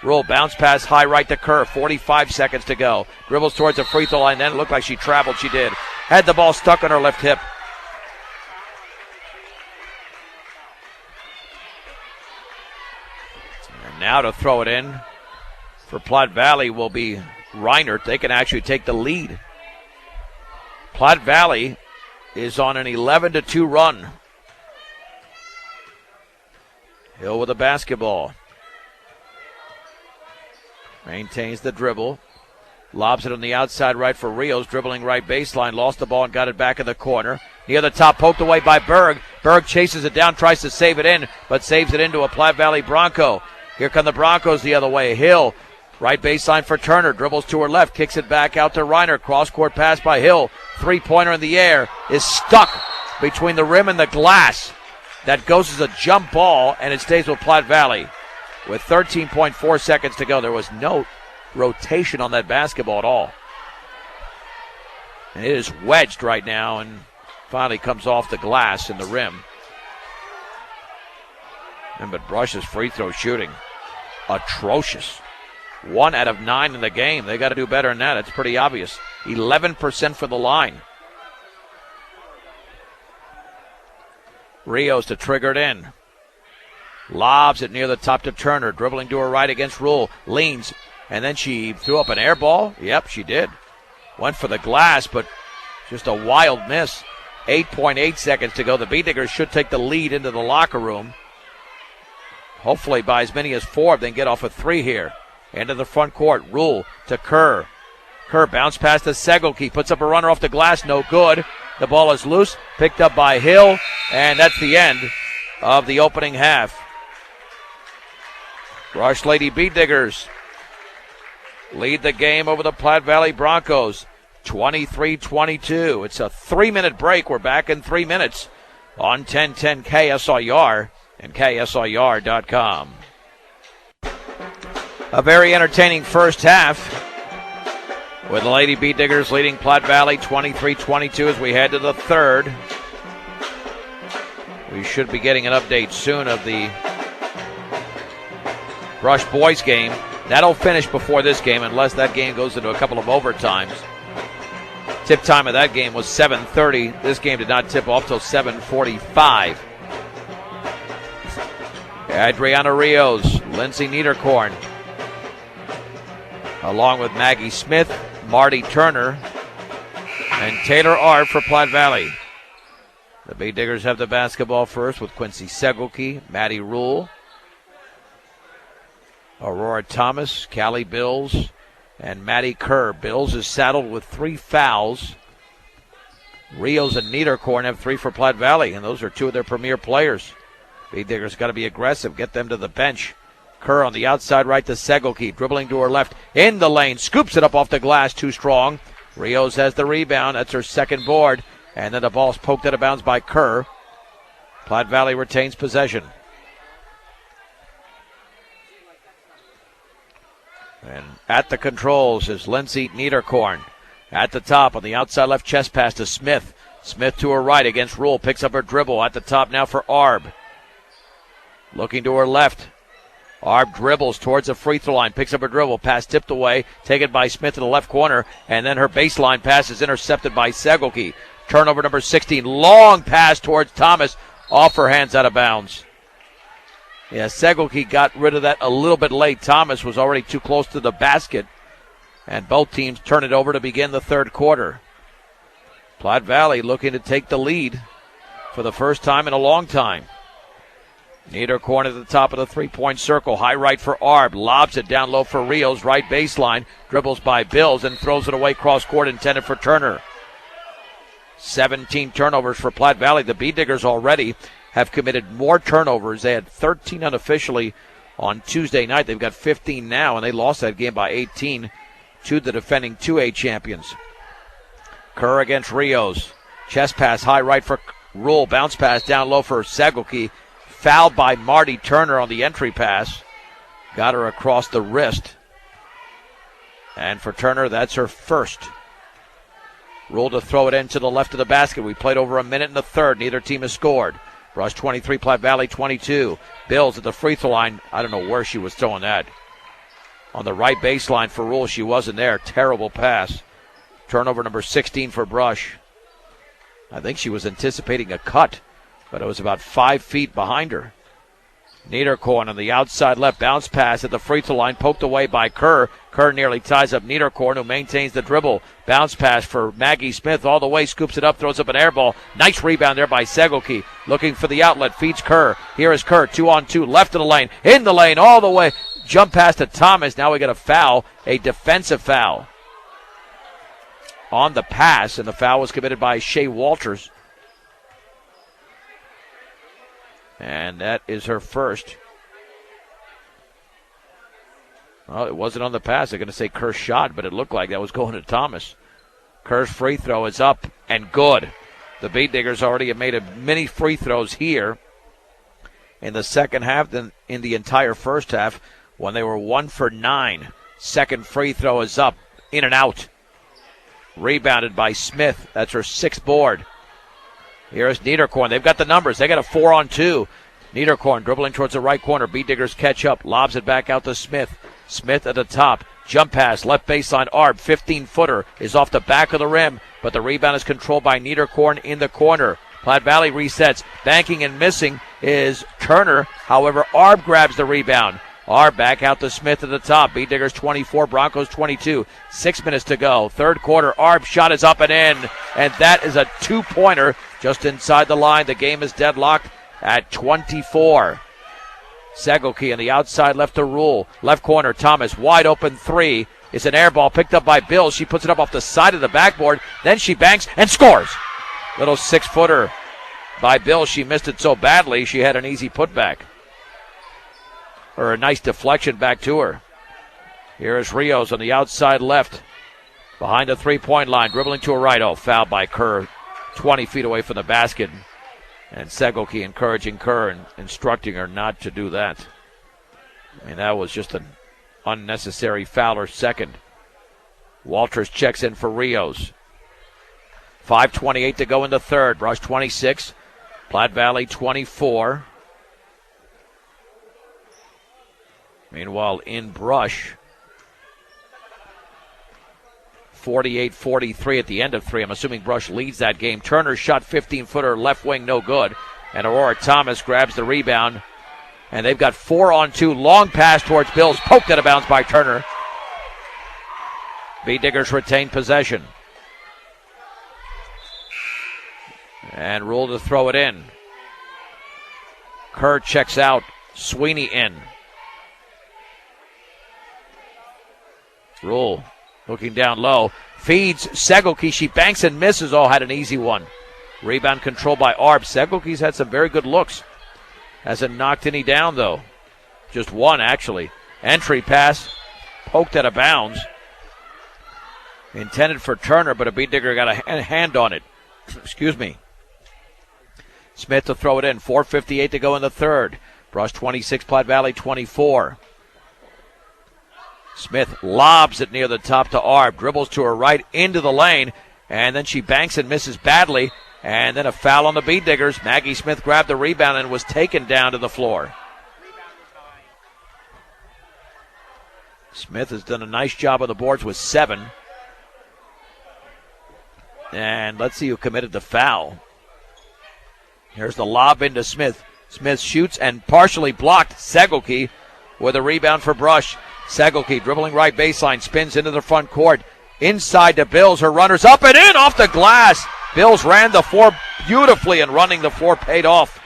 A: Rule bounce pass high right to Kerr. 45 seconds to go. Dribbles towards the free throw line. Then it looked like she traveled. She did. Had the ball stuck on her left hip. And now to throw it in for Platte Valley will be Reinert. They can actually take the lead. Platte Valley is on an 11-2 run. Hill with the basketball. Maintains the dribble. Lobs it on the outside right for Rios. Dribbling right baseline. Lost the ball and got it back in the corner. near the top, poked away by Berg. Berg chases it down, tries to save it in, but saves it into a Platte Valley Bronco. Here come the Broncos the other way. Hill, right baseline for Turner, dribbles to her left, kicks it back out to Reiner. Cross-court pass by Hill. Three-pointer in the air is stuck between the rim and the glass. That goes as a jump ball, and it stays with Platte Valley. With 13.4 seconds to go, there was no rotation on that basketball at all. And it is wedged right now and finally comes off the glass in the rim. But Brush's free throw shooting, atrocious. 1 out of 9 in the game. They got to do better than that. It's pretty obvious. 11% for the line. Rios to trigger it in. Lobs it near the top to Turner. Dribbling to her right against Rule. Leans. And then she threw up an air ball. Yep, she did. Went for the glass, but just a wild miss. 8.8 seconds to go. The B-Diggers should take the lead into the locker room. Hopefully by as many as 4, they can get off a 3 here. Into the front court. Rule to Kerr. Kerr bounce pass to Segelke. Puts up a runner off the glass. No good. The ball is loose. Picked up by Hill. And that's the end of the opening half. Rush Lady B-Diggers lead the game over the Platte Valley Broncos. 23-22. It's a 3-minute break. We're back in 3 minutes on 1010 KSIR and KSIR.com. A very entertaining first half with the Lady B-Diggers leading Platte Valley 23-22 as we head to the third. We should be getting an update soon of the Brush boys game. That'll finish before this game unless that game goes into a couple of overtimes. Tip time of that game was 7:30. This game did not tip off till 7:45. Adriana Rios, Lindsay Niederkorn, along with Maggie Smith, Marty Turner, and Taylor Art for Platte Valley. The B-Diggers have the basketball first with Quincy Segelke, Maddie Rule, Aurora Thomas, Callie Bills, and Maddie Kerr. Bills is saddled with 3 fouls. Rios and Niederkorn have 3 for Platte Valley, and those are 2 of their premier players. B-Diggers got to be aggressive, get them to the bench. Kerr on the outside right to Segelke, dribbling to her left, in the lane, scoops it up off the glass, too strong. Rios has the rebound, that's her second board, and then the ball's poked out of bounds by Kerr. Platte Valley retains possession. And at the controls is Lindsay Niederkorn. At the top on the outside left chest pass to Smith. Smith to her right against Rule. Picks up her dribble. At the top now for Arb. Looking to her left. Arb dribbles towards the free throw line. Picks up her dribble. Pass tipped away. Taken by Smith in the left corner. And then her baseline pass is intercepted by Segelke. Turnover number 16. Long pass towards Thomas. Off her hands, out of bounds. Yeah, Segelke got rid of that a little bit late. Thomas was already too close to the basket. And both teams turn it over to begin the third quarter. Platte Valley looking to take the lead for the first time in a long time. Niederkorn at the top of the three-point circle. High right for Arb. Lobs it down low for Rios. Right baseline. Dribbles by Bills and throws it away cross-court intended for Turner. 17 turnovers for Platte Valley. The B-Diggers already have committed more turnovers. They had 13 unofficially on Tuesday night. They've got 15 now, and they lost that game by 18 to the defending 2A champions. Kerr against Rios. Chest pass high right for Rule. Bounce pass down low for Segelke. Fouled by Marty Turner on the entry pass. Got her across the wrist. And for Turner, that's her first. Rule to throw it into the left of the basket. We played over a minute in the third. Neither team has scored. Brush 23, Platte Valley 22. Bills at the free throw line. I don't know where she was throwing that. On the right baseline for Rule, she wasn't there. Terrible pass. Turnover number 16 for Brush. I think she was anticipating a cut, but it was about 5 feet behind her. Niederkorn on the outside left. Bounce pass at the free throw line. Poked away by Kerr. Kerr nearly ties up Niederkorn, who maintains the dribble. Bounce pass for Maggie Smith all the way. Scoops it up. Throws up an air ball. Nice rebound there by Segelke. Looking for the outlet. Feeds Kerr. Here is Kerr. 2-on-2. Left of the lane. In the lane. All the way. Jump pass to Thomas. Now we got a foul. A defensive foul on the pass. And the foul was committed by Shea Walters. And that is her first. Well, it wasn't on the pass. They're going to say Kerr's shot, but it looked like that was going to Thomas. Kerr's free throw is up and good. The Beat Diggers already have made many free throws here in the second half than in the entire first half when they were 1 for 9. Second free throw is up, in and out. Rebounded by Smith. That's her sixth board. Here's Niederkorn. They've got the numbers. They got a 4-on-2. Niederkorn dribbling towards the right corner. Beat Diggers catch up. Lobs it back out to Smith. Smith at the top. Jump pass, left baseline, Arb, 15-footer, is off the back of the rim, but the rebound is controlled by Niederkorn in the corner. Platte Valley resets. Banking and missing is Turner. However, Arb grabs the rebound. Arb back out to Smith at the top. Beat Diggers 24, Broncos 22. 6 minutes to go. Third quarter, Arb shot is up and in, and that is a two-pointer just inside the line. The game is deadlocked at 24. Segelke on the outside left to Rule. Left corner, Thomas, wide open three. It's an air ball picked up by Bill. She puts it up off the side of the backboard. Then she banks and scores. Little 6-footer by Bill. She missed it so badly she had an easy putback. Or a nice deflection back to her. Here is Rios on the outside left. Behind the three-point line, dribbling to her right. Oh, fouled by Kerr. 20 feet away from the basket. And Segelke encouraging Kerr and instructing her not to do that. I mean, that was just an unnecessary foul, her second. Walters checks in for Rios. 5:28 to go in the third. Brush 26. Platte Valley 24. Meanwhile, in Brush, 48-43 at the end of three. I'm assuming Brush leads that game. Turner shot 15-footer left wing, no good. And Aurora Thomas grabs the rebound. And they've got 4-on-2. Long pass towards Bills. Poked out of bounds by Turner. Beat Diggers retain possession. And Rule to throw it in. Kerr checks out. Sweeney in. Rule looking down low. Feeds Segelke. She banks and misses. Oh, had an easy one. Rebound controlled by Arb. Segelke's had some very good looks. Hasn't knocked any down, though. Just one, actually. Entry pass. Poked out of bounds. Intended for Turner, but a Beat Digger got a hand on it. Excuse me. Smith to throw it in. 4:58 to go in the third. Brush 26, Platte Valley 24. Smith lobs it near the top to Arb. Dribbles to her right into the lane. And then she banks and misses badly. And then a foul on the Beat Diggers. Maggie Smith grabbed the rebound and was taken down to the floor. Smith has done a nice job on the boards with 7. And let's see who committed the foul. Here's the lob into Smith. Smith shoots and partially blocked. Segelke with a rebound for Brush. Segelke dribbling right baseline, spins into the front court. Inside to Bills. Her runner's up and in off the glass. Bills ran the four beautifully, and running the four paid off.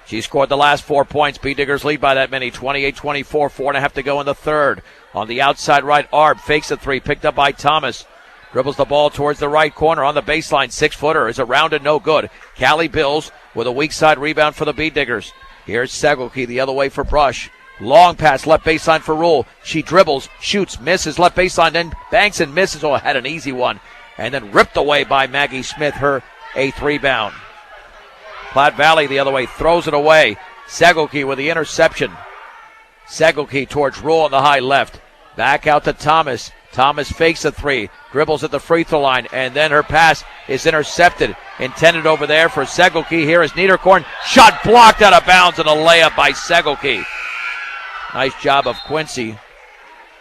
A: She scored the last 4 points. Beat Diggers lead by that many, 28-24, 4.5 to go in the third. On the outside right, Arb fakes a three, picked up by Thomas. Dribbles the ball towards the right corner on the baseline. 6-footer is around and no good. Callie Bills with a weak side rebound for the Beat Diggers. Here's Segelke the other way for Brush. Long pass left baseline for Rule. She dribbles, shoots, misses left baseline, then banks and misses. Oh, had an easy one. And then ripped away by Maggie Smith, her 8th rebound. Platte Valley the other way, throws it away. Segelke with the interception. Segelke towards Rule on the high left. Back out to Thomas. Thomas fakes a three, dribbles at the free throw line, and then her pass is intercepted. Intended over there for Segelke. Here is Niederkorn. Shot blocked out of bounds and a layup by Segelke. Nice job of Quincy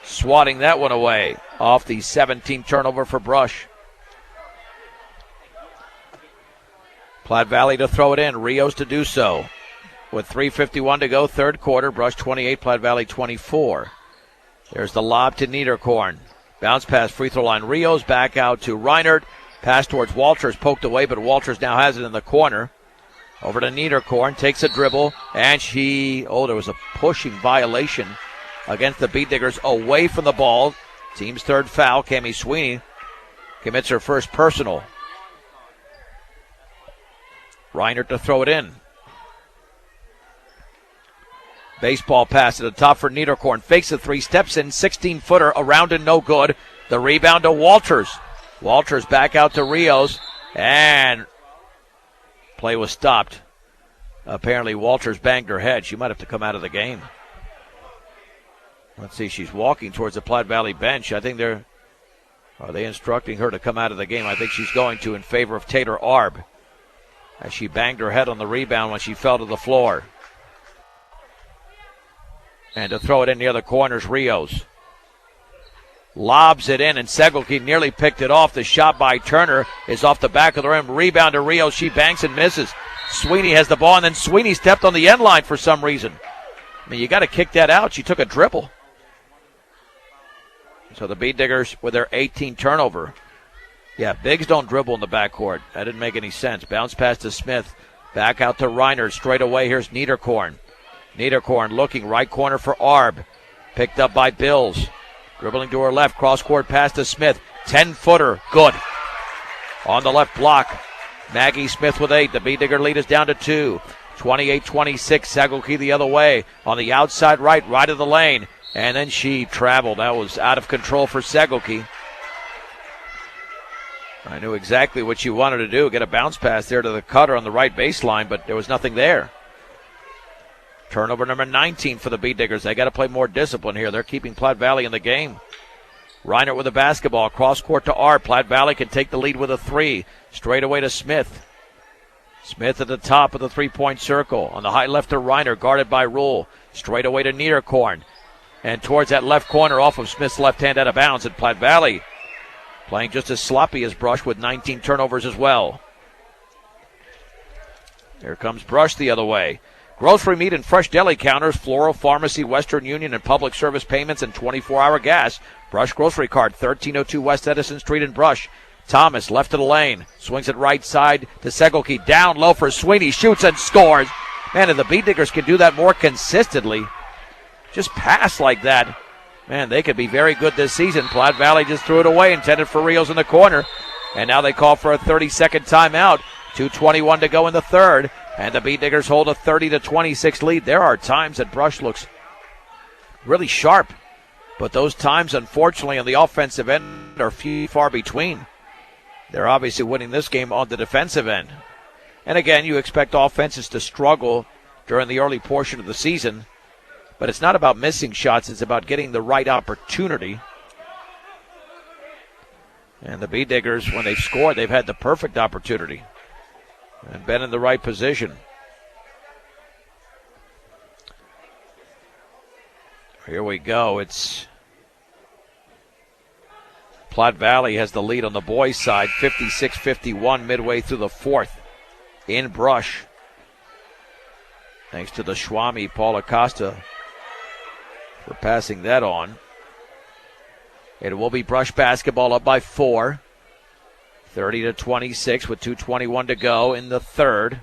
A: swatting that one away off the 17 turnover for Brush. Platte Valley to throw it in. Rios to do so. With 3:51 to go, third quarter. Brush 28, Platte Valley 24. There's the lob to Niederkorn. Bounce pass, free throw line. Rios back out to Reinert. Pass towards Walters, poked away, but Walters now has it in the corner. Over to Niederkorn, takes a dribble, and there was a pushing violation against the Beat Diggers away from the ball. Team's third foul. Cammie Sweeney commits her first personal. Reinert to throw it in. Baseball pass to the top for Niederkorn. Fakes the three, steps in, 16-footer, around and no good. The rebound to Walters. Walters back out to Rios, and play was stopped. Apparently Walters banged her head. She might have to come out of the game. Let's see, she's walking towards the Platte Valley bench. I think are they instructing her to come out of the game? I think she's going to in favor of Taylor Arb, as she banged her head on the rebound when she fell to the floor. And to throw it in the other corner's Rios. Lobs it in, and Segelke nearly picked it off. The shot by Turner is off the back of the rim. Rebound to Rios. She banks and misses. Sweeney has the ball, and then Sweeney stepped on the end line for some reason. I mean, you got to kick that out. She took a dribble. So the Bead Diggers with their 18th turnover. Yeah, bigs don't dribble in the backcourt. That didn't make any sense. Bounce pass to Smith. Back out to Reiner. Straight away, here's Niederkorn. Niederkorn looking right corner for Arb. Picked up by Bills. Dribbling to her left. Cross-court pass to Smith. 10-footer. Good. On the left block. Maggie Smith with 8. The Bead Digger lead is down to 2. 28-26. Segelke the other way. On the outside right of the lane. And then she traveled. That was out of control for Segelke. I knew exactly what she wanted to do. Get a bounce pass there to the cutter on the right baseline, but there was nothing there. Turnover number 19 for the Bead Diggers. They got to play more discipline here. They're keeping Platte Valley in the game. Reiner with the basketball. Cross court to Art. Platte Valley can take the lead with a 3. Straight away to Smith. Smith at the top of the three-point circle. On the high left to Reiner, guarded by Rule. Straight away to Niederkorn. And towards that left corner off of Smith's left hand out of bounds. At Platte Valley playing just as sloppy as Brush with 19 turnovers as well. Here comes Brush the other way. Grocery, meat, and fresh deli counters, Floral, Pharmacy, Western Union, and public service payments, and 24-hour gas. Brush Grocery Card, 1302 West Edison Street in Brush. Thomas left to the lane. Swings it right side to Segelke. Down low for Sweeney. Shoots and scores. Man, if the Bead Diggers can do that more consistently, just pass like that, man, they could be very good this season. Platte Valley just threw it away, intended for Rios in the corner. And now they call for a 30-second timeout. 2:21 to go in the third. And the Bead Diggers hold a 30-26 lead. There are times that Brush looks really sharp, but those times, unfortunately, on the offensive end are few far between. They're obviously winning this game on the defensive end. And again, you expect offenses to struggle during the early portion of the season, but it's not about missing shots. It's about getting the right opportunity. And the Bead Diggers, when they've scored, they've had the perfect opportunity and been in the right position. Here we go. It's Platte Valley has the lead on the boys' side, 56-51 midway through the fourth in Brush. Thanks to the Schwami, Paul Acosta, for passing that on. It will be Brush basketball up by 4. 30-26 with 2:21 to go in the third.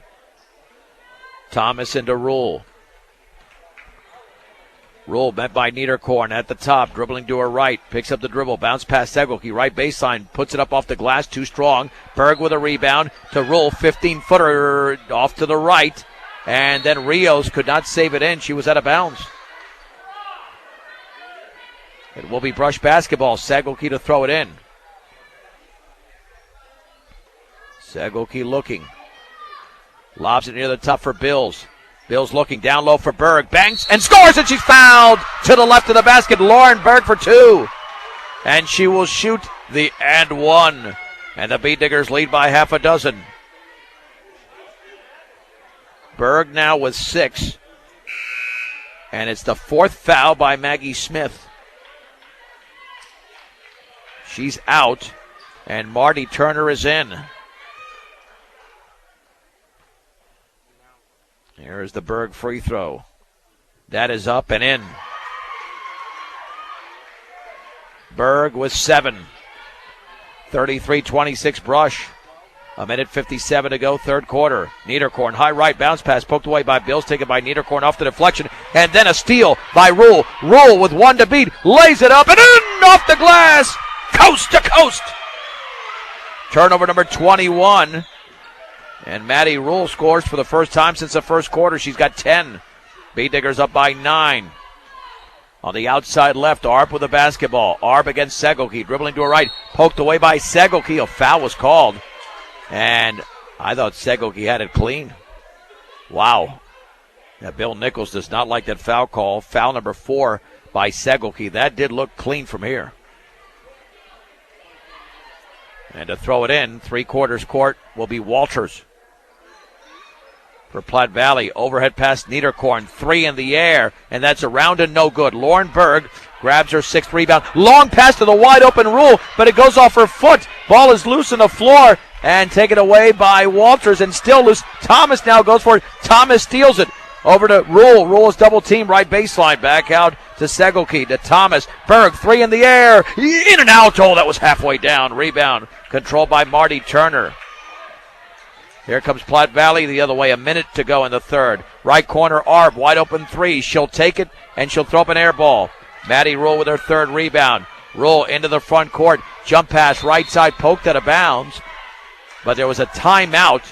A: Thomas into Rule. Rule met by Niederkorn at the top, dribbling to her right, picks up the dribble, bounce past Segelke, right baseline, puts it up off the glass, too strong. Berg with a rebound to Rule, 15-footer off to the right, and then Rios could not save it in. She was out of bounds. It will be Brush basketball. Segelke to throw it in. Segelke looking. Lobs it near the top for Bills. Bills looking down low for Berg. Banks and scores, and she's fouled to the left of the basket. Lauren Berg for 2. And she will shoot the and 1. And the Bead Diggers lead by half a dozen. Berg now with 6. And it's the 4th foul by Maggie Smith. She's out. And Marty Turner is in. Here is the Berg free throw. That is up and in. Berg with 7. 33-26 Brush. A minute 57 to go, third quarter. Niederkorn, high right, bounce pass, poked away by Bills, taken by Niederkorn off the deflection, and then a steal by Rule. Rule with 1 to beat, lays it up and in off the glass, coast to coast. Turnover number 21. And Maddie Rule scores for the first time since the first quarter. She's got 10. B-Diggers up by 9. On the outside left, Arp with the basketball. Arp against Segelke, dribbling to her right. Poked away by Segelke. A foul was called. And I thought Segelke had it clean. Wow. Now, Bill Nichols does not like that foul call. Foul number 4 by Segelke. That did look clean from here. And to throw it in, three-quarters court will be Walters. For Platte Valley, overhead pass Niederkorn, 3 in the air, and that's around and no good. Lauren Berg grabs her 6th rebound. Long pass to the wide-open Rule, but it goes off her foot. Ball is loose on the floor and taken away by Walters, and still loose. Thomas now goes for it. Thomas steals it. Over to Rule. Rule is double-teamed right baseline. Back out to Segelke, to Thomas. Berg, 3 in the air. In and out. Oh, that was halfway down. Rebound controlled by Marty Turner. Here comes Platte Valley the other way. A minute to go in the third. Right corner, Arb, wide open 3. She'll take it, and she'll throw up an air ball. Maddie Rule with her 3rd rebound. Rule into the front court. Jump pass, right side, poked out of bounds. But there was a timeout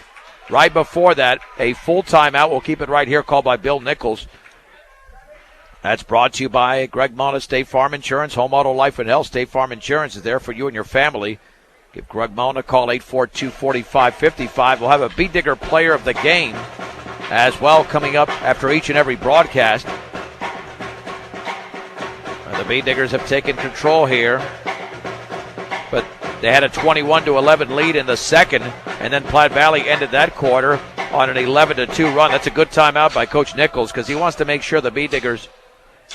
A: right before that. A full timeout. We'll keep it right here, called by Bill Nichols. That's brought to you by Greg Mullen, State Farm Insurance, Home Auto Life and Health. State Farm Insurance is there for you and your family. Give Greg Mullen a call, 842-4555. We'll have a B-Digger player of the game as well coming up after each and every broadcast. The B-Diggers have taken control here, but they had a 21-11 lead in the second, and then Platte Valley ended that quarter on an 11-2 run. That's a good timeout by Coach Nichols because he wants to make sure the B-Diggers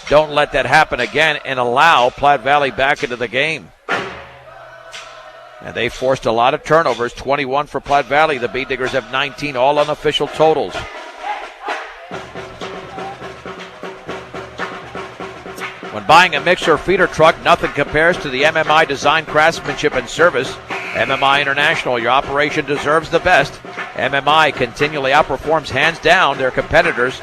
A: don't let that happen again and allow Platte Valley back into the game. And they forced a lot of turnovers, 21 for Platte Valley. The B-Diggers have 19, all unofficial totals. When buying a mixer or feeder truck, nothing compares to the MMI design, craftsmanship, and service. MMI International, your operation deserves the best. MMI continually outperforms hands down their competitors.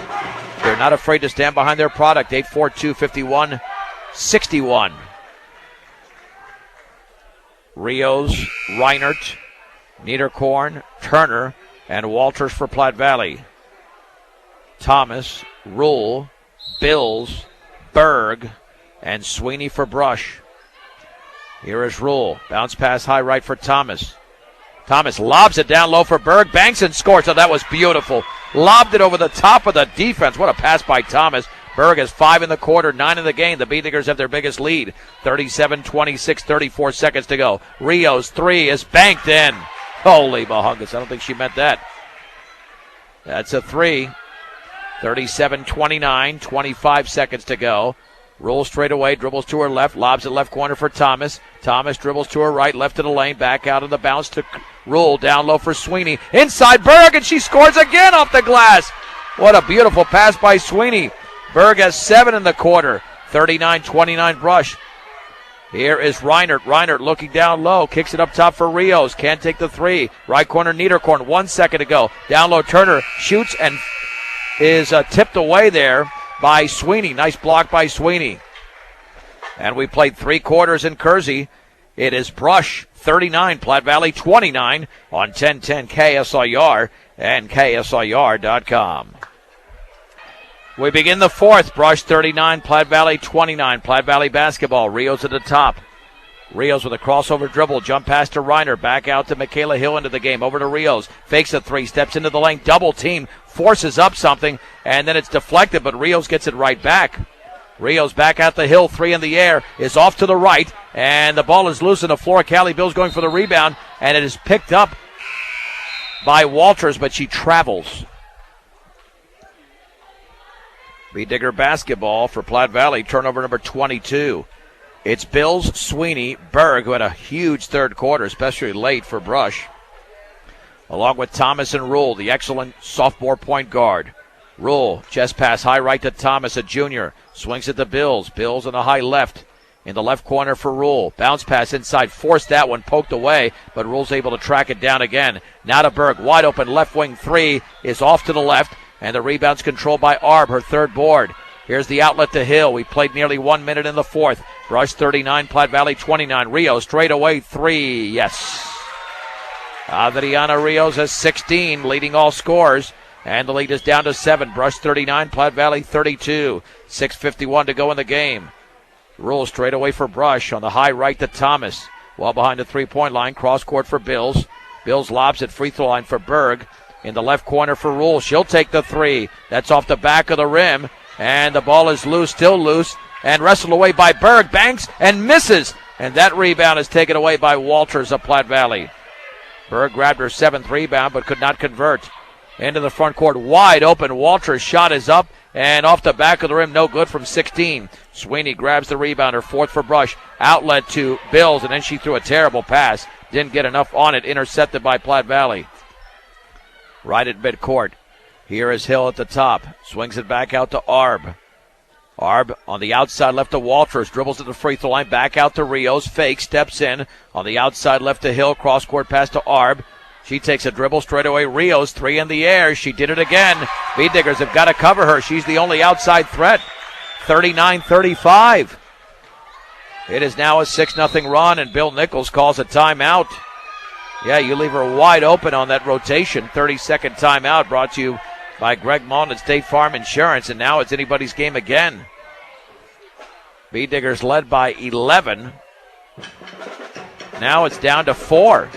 A: They're not afraid to stand behind their product. 842-5161. Rios, Reinert, Niederkorn, Turner, and Walters for Platte Valley. Thomas, Rule, Bills, Berg, and Sweeney for Brush. Here is Rule. Bounce pass high right for Thomas. Thomas lobs it down low for Berg. Banks and scores. Oh, that was beautiful. Lobbed it over the top of the defense. What a pass by Thomas. Berg has 5 in the quarter, 9 in the game. The B-Diggers have their biggest lead. 37-26, 34 seconds to go. Rios 3 is banked in. Holy bahungus. I don't think she meant that. That's a 3. 37-29, 25 seconds to go. Rolls straight away, dribbles to her left, lobs it left corner for Thomas. Thomas dribbles to her right, left of the lane, back out of the bounce to Rule, down low for Sweeney. Inside Berg, and she scores again off the glass. What a beautiful pass by Sweeney. Berg has 7 in the quarter. 39-29 Brush. Here is Reinert. Reinert looking down low. Kicks it up top for Rios. Can't take the 3. Right corner Niederkorn. 1 second to go. Down low Turner shoots and is tipped away there by Sweeney. Nice block by Sweeney. And we played 3 quarters in Kersey. It is Brush 39, Platte Valley 29 on 1010 KSIR and KSIR.com. We begin the fourth. Brush 39, Platte Valley 29. Platte Valley basketball. Rios at the top. Rios with a crossover dribble. Jump pass to Reiner. Back out to Michaela Hill into the game. Over to Rios. Fakes a 3. Steps into the lane. Double team. Forces up something. And then it's deflected, but Rios gets it right back. Rios back out the hill. 3 in the air. Is off to the right. And the ball is loose on the floor. Callie Bill's going for the rebound. And it is picked up by Walters, but she travels. B-Digger basketball for Platte Valley, turnover number 22. It's Bills, Sweeney, Berg, who had a huge third quarter, especially late for Brush, along with Thomas and Rule, the excellent sophomore point guard. Rule, chest pass high right to Thomas, a junior, swings at the Bills. Bills on the high left, in the left corner for Rule. Bounce pass inside, forced that one, poked away, but Rule's able to track it down again. Now to Berg, wide open left wing 3 is off to the left. And the rebound's controlled by Arb, her third board. Here's the outlet to Hill. We played nearly 1 minute in the fourth. Brush 39, Platte Valley 29. Rio straight away 3. Yes. Adriana Rios has 16, leading all scorers. And the lead is down to 7. Brush 39, Platte Valley 32. 6:51 to go in the game. Rule straight away for Brush on the high right to Thomas. Well behind the three-point line, cross court for Bills. Bills lobs at free throw line for Berg. In the left corner for Rule. She'll take the three. That's off the back of the rim. And the ball is loose, still loose. And wrestled away by Berg. Banks and misses. And that rebound is taken away by Walters of Platte Valley. Berg grabbed her 7th rebound but could not convert. Into the front court, wide open. Walters' shot is up and off the back of the rim, no good from 16. Sweeney grabs the rebound, her 4th for Brush. Outlet to Bills, and then she threw a terrible pass. Didn't get enough on it, intercepted by Platte Valley. Right at midcourt. Here is Hill at the top. Swings it back out to Arb. Arb on the outside left to Walters. Dribbles to the free throw line. Back out to Rios. Fake. Steps in. On the outside left to Hill. Cross court pass to Arb. She takes a dribble straight away. Rios. 3 in the air. She did it again. B-Diggers have got to cover her. She's the only outside threat. 39-35. It is now a 6-0 run, and Bill Nichols calls a timeout. Yeah, you leave her wide open on that rotation. 30-second timeout brought to you by Greg Malton at State Farm Insurance, and now it's anybody's game again. B-Diggers led by 11. Now it's down to 4.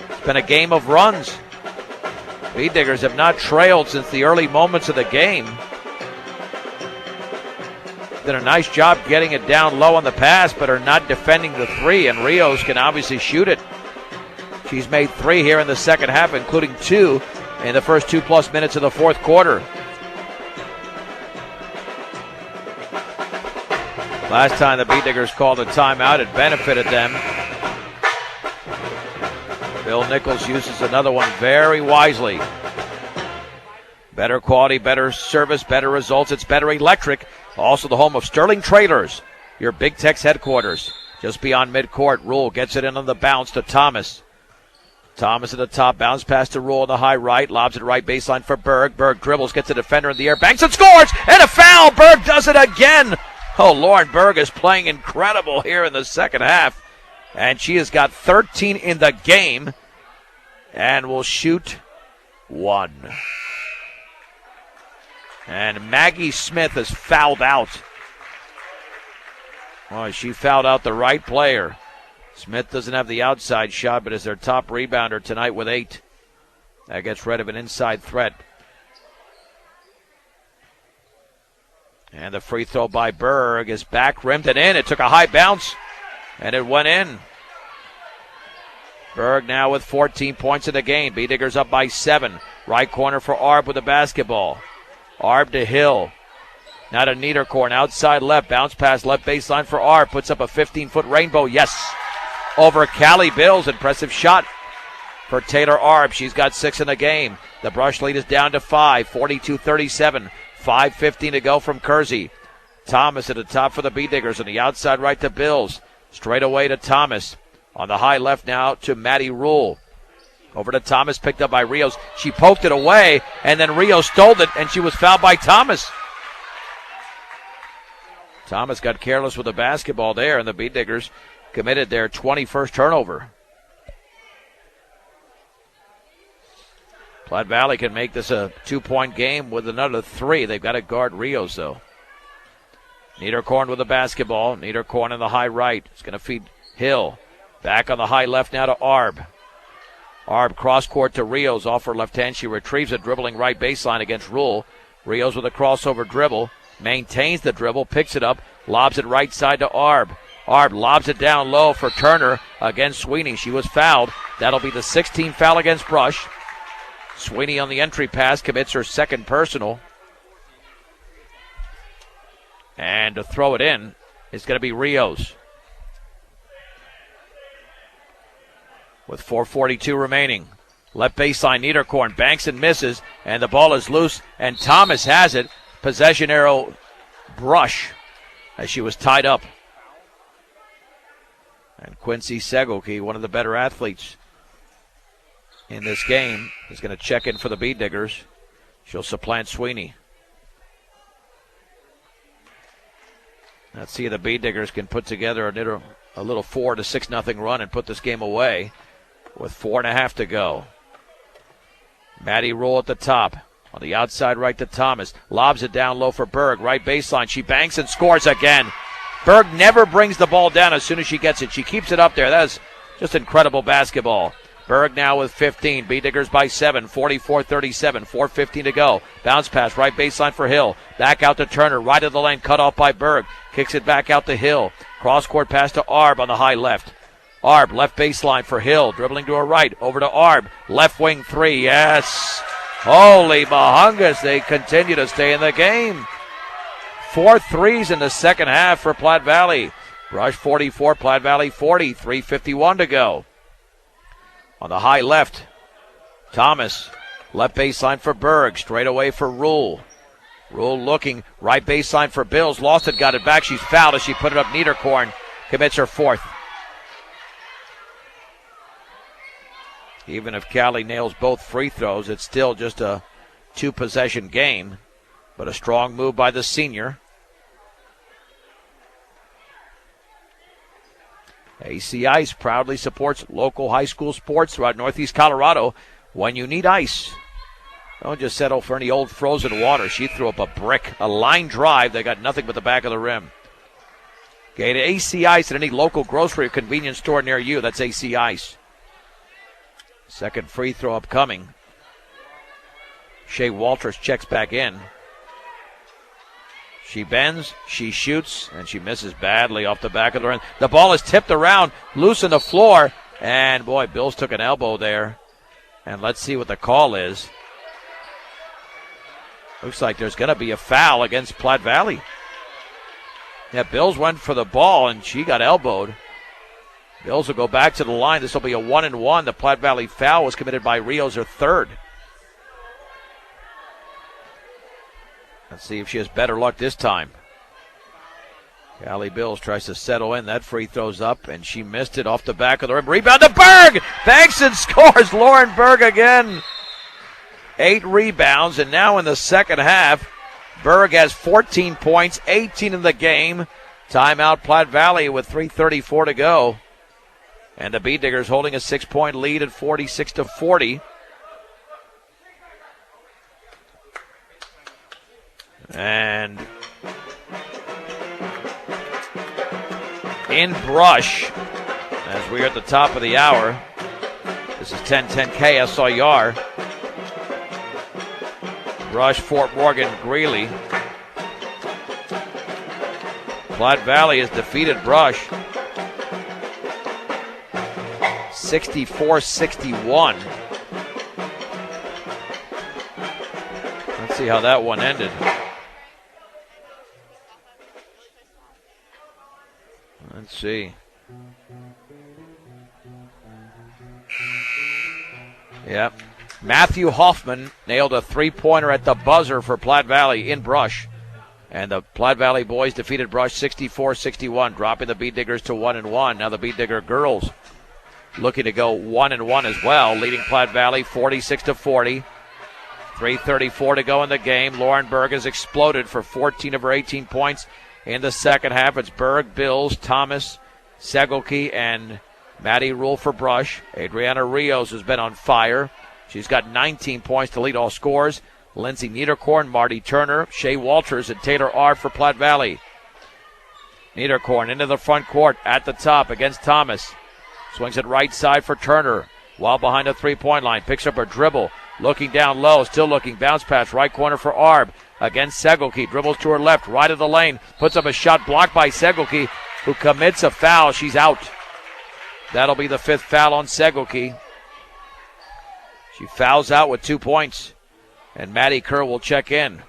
A: It's been a game of runs. B-Diggers have not trailed since the early moments of the game. Did a nice job getting it down low on the pass, but are not defending the three, and Rios can obviously shoot it. She's made 3 here in the second half, including 2 in the first 2+ minutes of the fourth quarter. Last time the B-Diggers called a timeout, it benefited them. Bill Nichols uses another one very wisely. Better quality, better service, better results. It's Better Electric. Also the home of Sterling Trailers, your Big Tex headquarters. Just beyond midcourt, Rule gets it in on the bounce to Thomas. Thomas at the top, bounce pass to Rule on the high right, lobs it right baseline for Berg. Berg dribbles, gets a defender in the air, banks and scores, and a foul. Berg does it again. Oh, Lauren Berg is playing incredible here in the second half, and she has got 13 in the game and will shoot 1. And Maggie Smith is fouled out. Oh, she fouled out the right player. Smith doesn't have the outside shot, but is their top rebounder tonight with 8. That gets rid of an inside threat. And the free throw by Berg is back rimmed and in. It took a high bounce, and it went in. Berg now with 14 points in the game. B-Diggers up by 7. Right corner for Arb with the basketball. Arb to Hill. Now to Niederkorn, outside left. Bounce pass left baseline for Arb. Puts up a 15-foot rainbow. Yes. Over Callie Bills. Impressive shot for Taylor Arb. She's got 6 in the game. The Brush lead is down to 5. 42-37. 5:15 to go from Kersey. Thomas at the top for the B-Diggers. On the outside right to Bills. Straight away to Thomas. On the high left now to Maddie Rule. Over to Thomas, picked up by Rios. She poked it away, and then Rios stole it, and she was fouled by Thomas. Thomas got careless with the basketball there, and the B-Diggers committed their 21st turnover. Platte Valley can make this a 2-point game with another 3. They've got to guard Rios, though. Niederkorn with the basketball. Niederkorn on the high right. It's going to feed Hill. Back on the high left now to Arb. Arb cross court to Rios. Off her left hand. She retrieves it, dribbling right baseline against Rule. Rios with a crossover dribble. Maintains the dribble. Picks it up. Lobs it right side to Arb. Arb lobs it down low for Turner against Sweeney. She was fouled. That'll be the 16th foul against Brush. Sweeney on the entry pass commits her second personal. And to throw it in is going to be Rios. With 4:42 remaining. Left baseline, Niederkorn banks and misses, and the ball is loose, and Thomas has it. Possession arrow, Brush, as she was tied up. And Quincy Segelke, one of the better athletes in this game, is going to check in for the B-Diggers. She'll supplant Sweeney. Let's see if the B-Diggers can put together a little 4-6-0 run and put this game away with 4.5 to go. Maddie Rule at the top. On the outside right to Thomas. Lobs it down low for Berg. Right baseline. She banks and scores again. Berg never brings the ball down as soon as she gets it. She keeps it up there. That is just incredible basketball. Berg now with 15. B-Diggers by 7. 44-37. 4:15 to go. Bounce pass. Right baseline for Hill. Back out to Turner. Right of the lane. Cut off by Berg. Kicks it back out to Hill. Cross-court pass to Arb on the high left. Arb, left baseline for Hill. Dribbling to her right. Over to Arb. Left wing three. Yes. Holy mahungus. They continue to stay in the game. 4 threes in the second half for Platte Valley. Brush 44, Platte Valley 40. 3:51 to go. On the high left, Thomas. Left baseline for Berg. Straight away for Rule. Rule looking. Right baseline for Bills. Lost it, got it back. She's fouled as she put it up. Niederkorn commits her fourth. Even if Callie nails both free throws, it's still just a 2-possession game. But a strong move by the senior. AC Ice proudly supports local high school sports throughout Northeast Colorado. When you need ice, don't just settle for any old frozen water. She threw up a brick, a line drive. They got nothing but the back of the rim. Okay, to AC Ice at any local grocery or convenience store near you. That's AC Ice. Second free throw upcoming. Shea Walters checks back in. She bends, she shoots, and she misses badly off the back of the rim. The ball is tipped around, loose on the floor, and boy, Bills took an elbow there. And let's see what the call is. Looks like there's going to be a foul against Platte Valley. Yeah, Bills went for the ball, and she got elbowed. Bills will go back to the line. This will be a 1-and-1. The Platte Valley foul was committed by Rios, her third. Let's see if she has better luck this time. Callie Bills tries to settle in. That free throw's up, and she missed it off the back of the rim. Rebound to Berg! Banks and scores. Lauren Berg again. 8 rebounds, and now in the second half, Berg has 14 points, 18 in the game. Timeout Platte Valley with 3:34 to go. And the B-Diggers holding a 6-point lead at 46-40. And in Brush, as we are at the top of the hour, this is 1010 KSIR. Brush, Fort Morgan, Greeley. Platte Valley has defeated Brush 64-61. Let's see how that one ended. Let's see. Yep. Matthew Hoffman nailed a three-pointer at the buzzer for Platte Valley in Brush. And the Platte Valley boys defeated Brush 64-61, dropping the B-Diggers to 1-1. Now the B-Digger girls looking to go 1-1 as well, leading Platte Valley 46-40. 3:34 to go in the game. Lauren Berg has exploded for 14 of her 18 points in the second half. It's Berg, Bills, Thomas, Segelke, and Maddie Rule for Brush. Adriana Rios has been on fire. She's got 19 points to lead all scores. Lindsay Niederkorn, Marty Turner, Shea Walters, and Taylor R. for Platte Valley. Niederkorn into the front court at the top against Thomas. Swings it right side for Turner. While behind the three-point line. Picks up her dribble. Looking down low. Still looking. Bounce pass. Right corner for Arb. Against Segelke. Dribbles to her left. Right of the lane. Puts up a shot blocked by Segelke, who commits a foul. She's out. That'll be the fifth foul on Segelke. She fouls out with 2 points. And Maddie Kerr will check in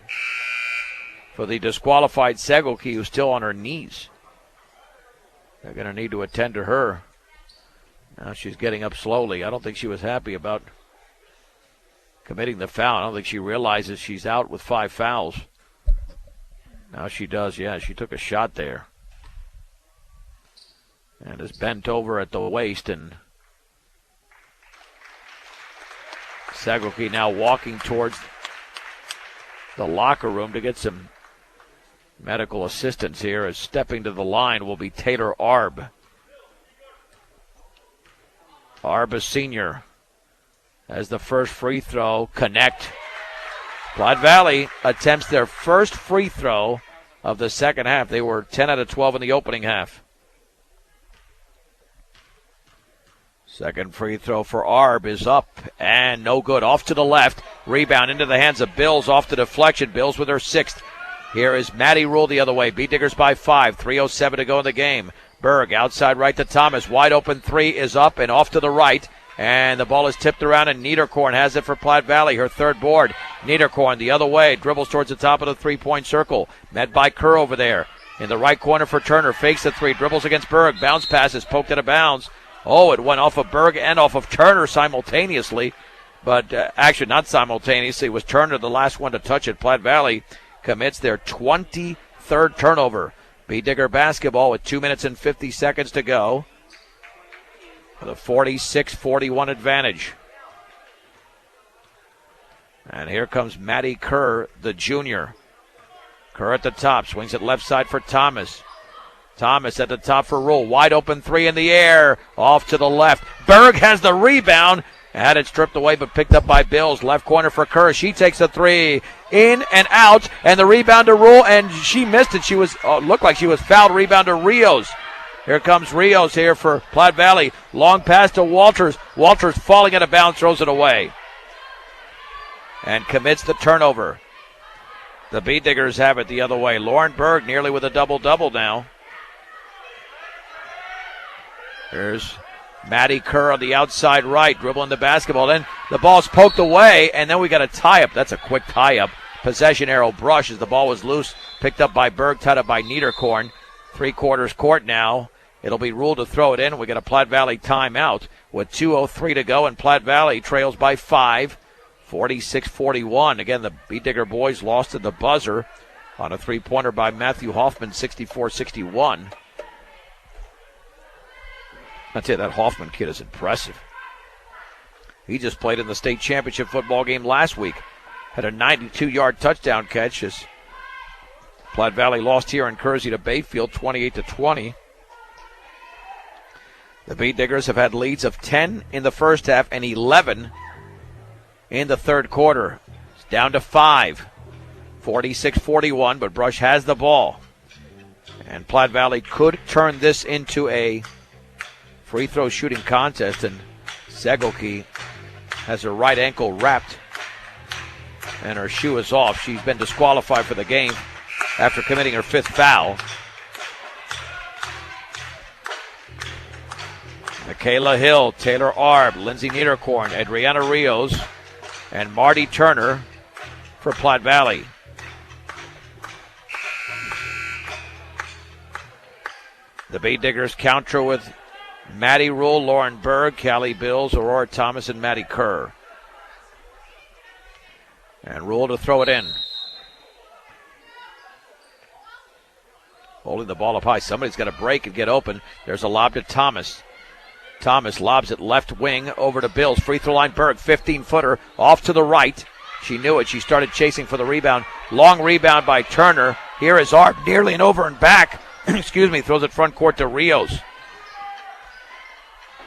A: for the disqualified Segelke, who's still on her knees. They're going to need to attend to her. Now she's getting up slowly. I don't think she was happy about committing the foul. I don't think she realizes she's out with 5 fouls. Now she does, yeah. She took a shot there. And is bent over at the waist. And Segelke now walking towards the locker room to get some medical assistance here, as stepping to the line will be Taylor Arb. Arb, a senior, as the first free throw connect. Platte Valley attempts their first free throw of the second half. They were 10 out of 12 in the opening half. Second free throw for Arb is up and no good. Off to the left. Rebound into the hands of Bills. Off to deflection. Bills with her sixth. Here is Maddie Rule the other way. Beat Diggers by 5. 3:07 to go in the game. Berg outside right to Thomas. Wide open three is up and off to the right. And the ball is tipped around, and Niederkorn has it for Platte Valley, her third board. Niederkorn the other way, dribbles towards the top of the three-point circle. Met by Kerr over there. In the right corner for Turner, fakes the three, dribbles against Berg. Bounce passes, poked out of bounds. Oh, it went off of Berg and off of Turner simultaneously. But actually not simultaneously. It was Turner the last one to touch it. Platte Valley commits their 23rd turnover. Beat Digger basketball with 2 minutes and 50 seconds to go. With a 46-41 advantage. And here comes Maddie Kerr, the junior. Kerr at the top, swings it left side for Thomas. Thomas at the top for Rule. Wide open three in the air. Off to the left. Berg has the rebound. Had it stripped away but picked up by Bills. Left corner for Kerr. She takes a three. In and out. And the rebound to Rule. And she missed it. She was looked like she was fouled. Rebound to Rios. Here comes Rios here for Platte Valley. Long pass to Walters. Walters falling out of bounds, throws it away. And commits the turnover. The Beat Diggers have it the other way. Lauren Berg nearly with a double-double now. Here's Maddie Kerr on the outside right, dribbling the basketball. Then the ball's poked away, and then we got a tie-up. That's a quick tie-up. Possession arrow brush as the ball was loose. Picked up by Berg, tied up by Niederkorn. 3/4 court now. It'll be ruled to throw it in. We got a Platte Valley timeout with 2:03 to go, and Platte Valley trails by 5, 46-41. Again, the Beat Digger boys lost at the buzzer on a three-pointer by Matthew Hoffman, 64-61. I tell you, that Hoffman kid is impressive. He just played in the state championship football game last week. Had a 92-yard touchdown catch as Platte Valley lost here in Kersey to Bayfield, 28-20. The Beat Diggers have had leads of 10 in the first half and 11 in the third quarter. It's down to 5, 46-41, but Brush has the ball. And Platte Valley could turn this into a free throw shooting contest, and Segelke has her right ankle wrapped and her shoe is off. She's been disqualified for the game after committing her 5th foul. Michaela Hill, Taylor Arb, Lindsay Niederkorn, Adriana Rios, and Marty Turner for Platte Valley. The Beat Diggers counter with Maddie Rule, Lauren Berg, Callie Bills, Aurora Thomas, and Maddie Kerr. And Rule to throw it in. Holding the ball up high. Somebody's got to break and get open. There's a lob to Thomas. Thomas lobs it left wing over to Bills. Free throw line, Berg, 15-footer, off to the right. She knew it. She started chasing for the rebound. Long rebound by Turner. Here is Arp, nearly and over and back. Excuse me, throws it front court to Rios.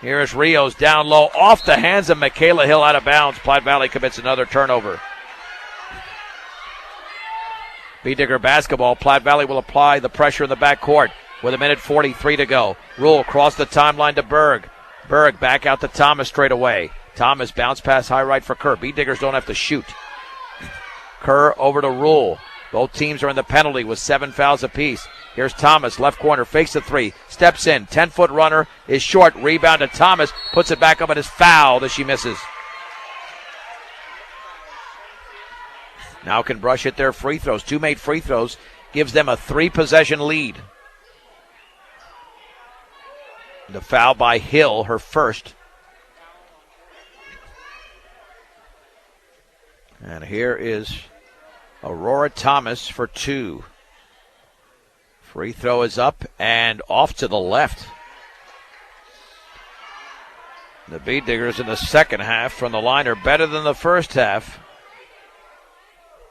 A: Here is Rios down low, off the hands of Michaela Hill, out of bounds. Platte Valley commits another turnover. Beat Digger basketball. Platte Valley will apply the pressure in the backcourt with 1:43 to go. Rule across the timeline to Berg. Berg back out to Thomas straight away. Thomas bounce pass high right for Kerr. Beat Diggers don't have to shoot. Kerr over to Rule. Both teams are in the penalty with 7 fouls apiece. Here's Thomas, left corner, fakes the three, steps in, 10-foot runner, is short, rebound to Thomas, puts it back up and is fouled as she misses. Now can Brush hit their free throws. 2 made free throws, gives them a 3-possession lead. The foul by Hill, her first. And here is Aurora Thomas for 2. Free throw is up and off to the left. The Beat Diggers in the second half from the line are better than the first half,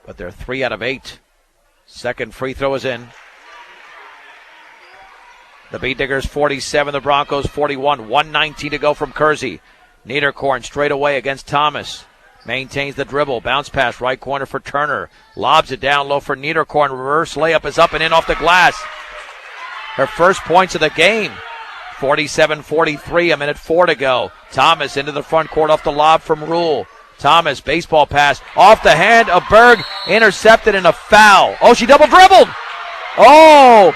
A: but they're 3 out of 8. Second free throw is in. The Beat Diggers 47, the Broncos 41. 1:19 to go from Kersey. Niederkorn straight away against Thomas. Maintains the dribble. Bounce pass right corner for Turner. Lobs it down low for Niederkorn. Reverse layup is up and in off the glass. Her first points of the game. 47-43, a minute 4 to go. Thomas into the front court off the lob from Rule. Thomas, baseball pass off the hand of Berg. Intercepted and a foul. Oh, she double dribbled. Oh,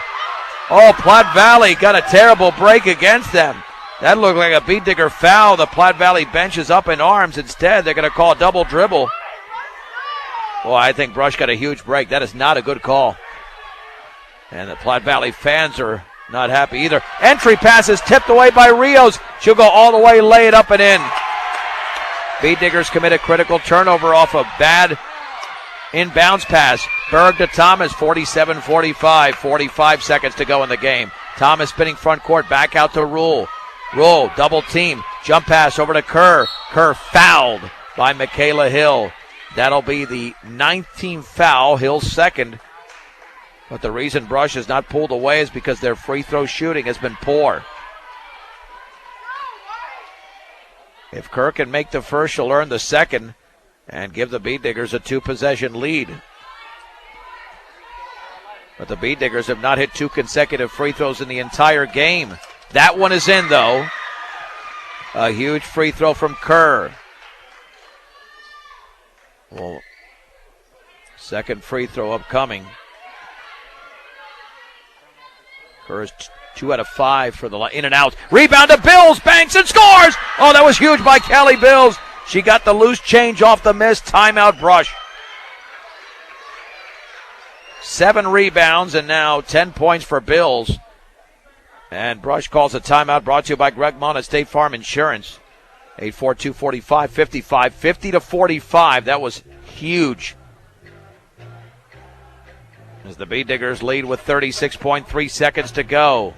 A: Platte Valley got a terrible break against them. That looked like a beat digger foul. The Platte Valley bench is up in arms. Instead, they're going to call a double dribble. Well, I think Brush got a huge break. That is not a good call. And the Platte Valley fans are not happy either. Entry pass is tipped away by Rios. She'll go all the way, lay it up and in. Beat diggers commit a critical turnover off a bad inbounds pass. Berg to Thomas, 47-45. 45 seconds to go in the game. Thomas spinning front court, back out to Rule. Rule, double team, jump pass over to Kerr. Kerr fouled by Michaela Hill. That'll be the 19th foul, Hill's second. But the reason Brush has not pulled away is because their free throw shooting has been poor. If Kerr can make the first, she'll earn the second and give the Beat Diggers a 2-possession lead. But the Beat Diggers have not hit 2 consecutive free throws in the entire game. That one is in, though. A huge free throw from Kerr. Well, second free throw upcoming. Kerr is 2 out of 5 for the in and out. Rebound to Bills, banks and scores! Oh, that was huge by Callie Bills. She got the loose change off the miss. Timeout, Brush. 7 rebounds and now 10 points for Bills. And Brush calls a timeout, brought to you by Greg Mon at State Farm Insurance. 8-4-2-45, 55, 50-45. That was huge. As the Beat Diggers lead with 36.3 seconds to go.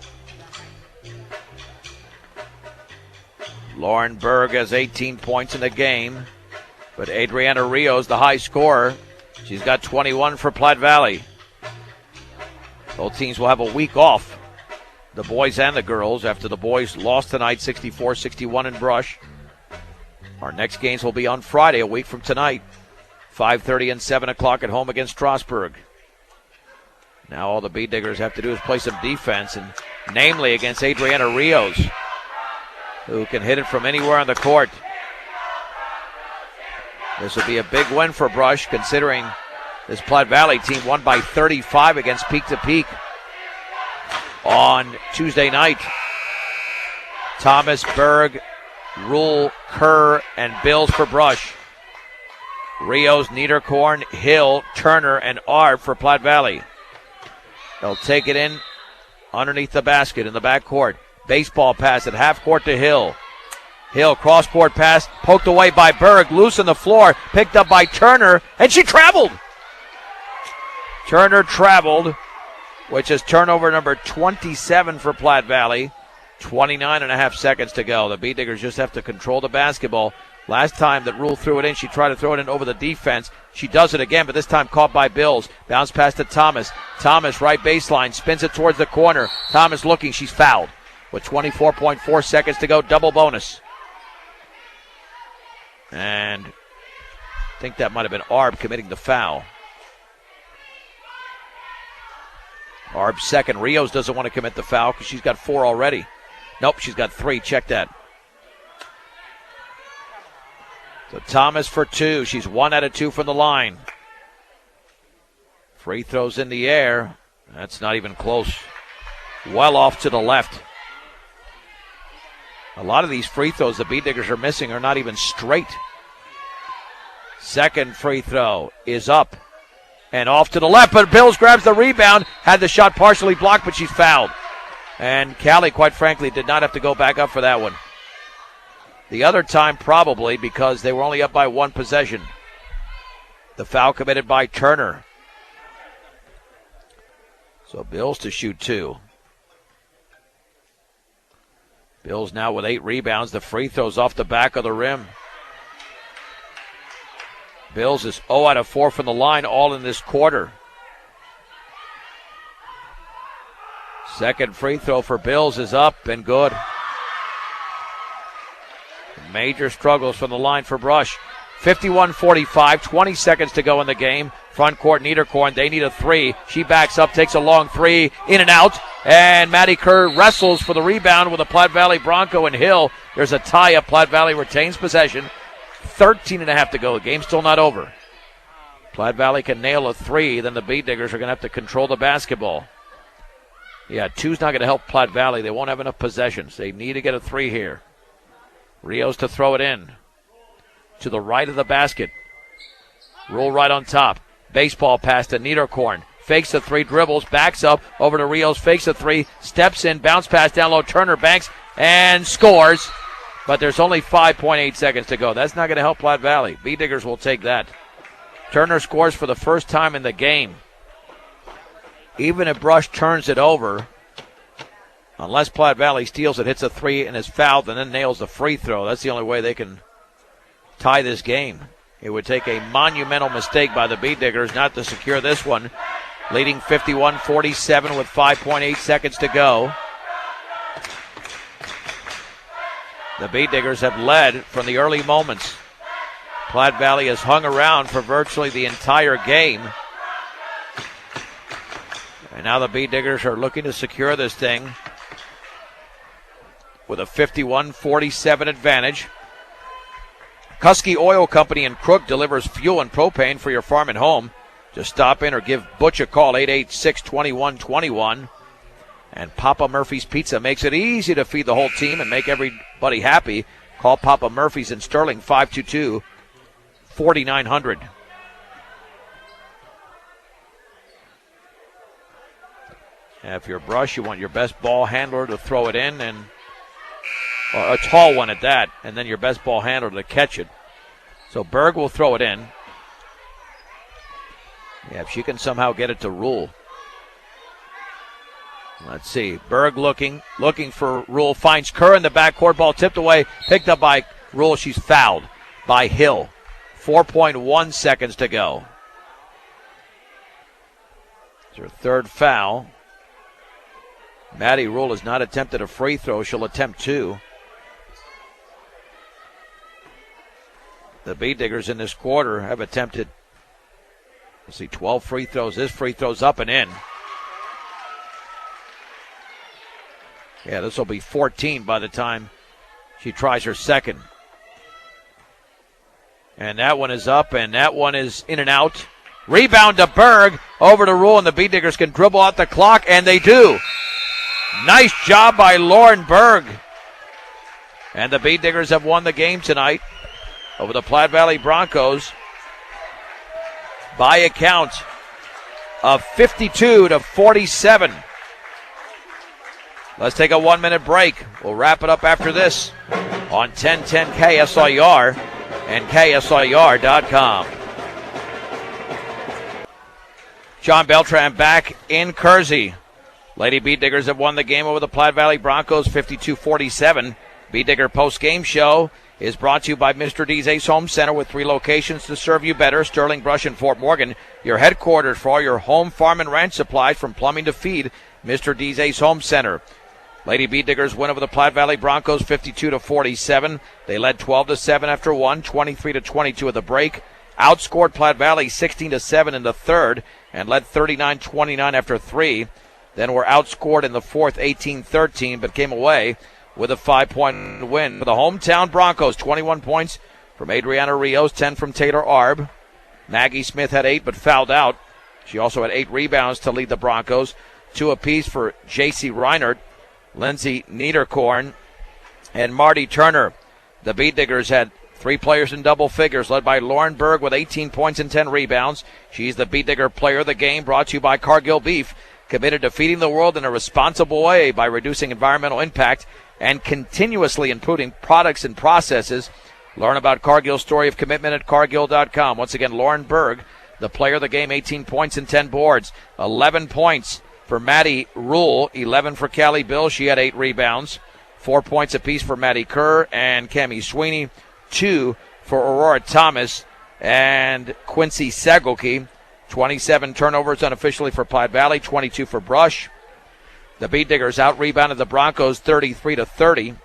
A: Lauren Berg has 18 points in the game. But Adriana Rios, the high scorer, she's got 21 for Platte Valley. Both teams will have a week off. The boys and the girls, after the boys lost tonight 64-61 in Brush. Our next games will be on Friday, a week from tonight. 5:30 and 7 o'clock at home against Strasburg. Now all the Beat Diggers have to do is play some defense, and namely against Adriana Rios, who can hit it from anywhere on the court. This will be a big win for Brush, considering this Platte Valley team won by 35 against Peak to Peak on Tuesday night. Thomas, Berg, Rule, Kerr, and Bills for Brush. Rios, Niederkorn, Hill, Turner, and Arb for Platte Valley. They'll take it in underneath the basket in the backcourt. Baseball pass at half court to Hill. Hill, cross-court pass, poked away by Berg, loose on the floor, picked up by Turner, and she traveled. Turner traveled, which is turnover number 27 for Platte Valley. 29 and a half seconds to go. The Beat Diggers just have to control the basketball. Last time that Rule threw it in, she tried to throw it in over the defense. She does it again, but this time caught by Bills. Bounce pass to Thomas. Thomas, right baseline, spins it towards the corner. Thomas looking, she's fouled. With 24.4 seconds to go, double bonus. And I think that might have been Arb committing the foul. Arb's second. Rios doesn't want to commit the foul because she's got 4 already. Nope, she's got 3. Check that. So Thomas for 2. She's 1 out of 2 from the line. Free throws in the air. That's not even close. Well off to the left. A lot of these free throws the Beat Diggers are missing are not even straight. Second free throw is up and off to the left, but Bills grabs the rebound, had the shot partially blocked, but she's fouled. And Callie, quite frankly, did not have to go back up for that one. The other time probably because they were only up by 1 possession. The foul committed by Turner. So Bills to shoot 2. Bills now with 8 rebounds. The free throws off the back of the rim. Bills is 0 out of 4 from the line, all in this quarter. Second free throw for Bills is up and good. Major struggles from the line for Brush. 51-45, 20 seconds to go in the game. Front court, Niederkorn, they need a three. She backs up, takes a long three, in and out. And Maddie Kerr wrestles for the rebound with a Platte Valley Bronco and Hill. There's a tie-up. Platte Valley retains possession. 13 and a half to go. The game's still not over. Platte Valley can nail a three, then the Beat Diggers are going to have to control the basketball. Yeah, two's not going to help Platte Valley. They won't have enough possessions. They need to get a three here. Rios to throw it in. To the right of the basket. Roll right on top. Baseball pass to Niederkorn. Fakes the three, dribbles, backs up, over to Rios, fakes the three, steps in, bounce pass down low, Turner banks, and scores. But there's only 5.8 seconds to go. That's not going to help Platte Valley. Beat Diggers will take that. Turner scores for the first time in the game. Even if Brush turns it over, unless Platte Valley steals it, hits a three, and is fouled, and then nails the free throw, that's the only way they can tie this game. It would take a monumental mistake by the Beat Diggers not to secure this one. Leading 51-47 with 5.8 seconds to go. The Beat Diggers have led from the early moments. Platte Valley has hung around for virtually the entire game. And now the Beat Diggers are looking to secure this thing with a 51-47 advantage. Kuski Oil Company in Crook delivers fuel and propane for your farm and home. Just stop in or give Butch a call, 886-2121. And Papa Murphy's Pizza makes it easy to feed the whole team and make everybody happy. Call Papa Murphy's in Sterling, 522-4900. If you're Brush, you want your best ball handler to throw it in, and or a tall one at that, and then your best ball handler to catch it. So Berg will throw it in. Yeah, if she can somehow get it to Rule. Let's see. Berg looking for Rule. Finds Kerr in the backcourt. Ball tipped away. Picked up by Rule. She's fouled by Hill. 4.1 seconds to go. It's her third foul. Maddie Rule has not attempted a free throw. She'll attempt two. The Beat Diggers in this quarter have attempted, 12 free throws. This free throw's up and in. Yeah, this will be 14 by the time she tries her second. And that one is up, and that one is in and out. Rebound to Berg, over to Rule, and the Beat Diggers can dribble out the clock, and they do. Nice job by Lauren Berg. And the Beat Diggers have won the game tonight over the Platte Valley Broncos by a count of 52-47. Let's take a 1-minute break. We'll wrap it up after this on 1010 KSIR and KSIR.com. John Beltran back in Kersey. Lady Beat Diggers have won the game over the Platte Valley Broncos 52-47. Beat Digger post-game show is brought to you by Mr. D's Ace Home Center with 3 locations to serve you better. Sterling, Brush, and Fort Morgan. Your headquarters for all your home, farm, and ranch supplies from plumbing to feed. Mr. D's Ace Home Center. Lady Beat Diggers win over the Platte Valley Broncos 52-47. They led 12-7 after 1, 23-22 at the break. Outscored Platte Valley 16-7 in the third and led 39-29 after 3. Then were outscored in the fourth 18-13 but came away with a 5-point win for the hometown Broncos. 21 points from Adriana Rios, 10 from Taylor Arb. Maggie Smith had 8 but fouled out. She also had 8 rebounds to lead the Broncos. 2 apiece for J.C. Reinert, Lindsay Niederkorn, and Marty Turner. The Beat Diggers had 3 players in double figures, led by Lauren Berg with 18 points and 10 rebounds. She's the Beat Digger player of the game, brought to you by Cargill Beef, committed to feeding the world in a responsible way by reducing environmental impact and continuously improving products and processes. Learn about Cargill's story of commitment at Cargill.com. Once again, Lauren Berg, the player of the game, 18 points and 10 boards. 11 points for Maddie Rule, 11 for Callie Bill. She had 8 rebounds. 4 points apiece for Maddie Kerr and Cammie Sweeney. 2 for Aurora Thomas and Quincy Segelke. 27 turnovers unofficially for Platte Valley, 22 for Brush. The Beat Diggers out-rebounded the Broncos 33-30.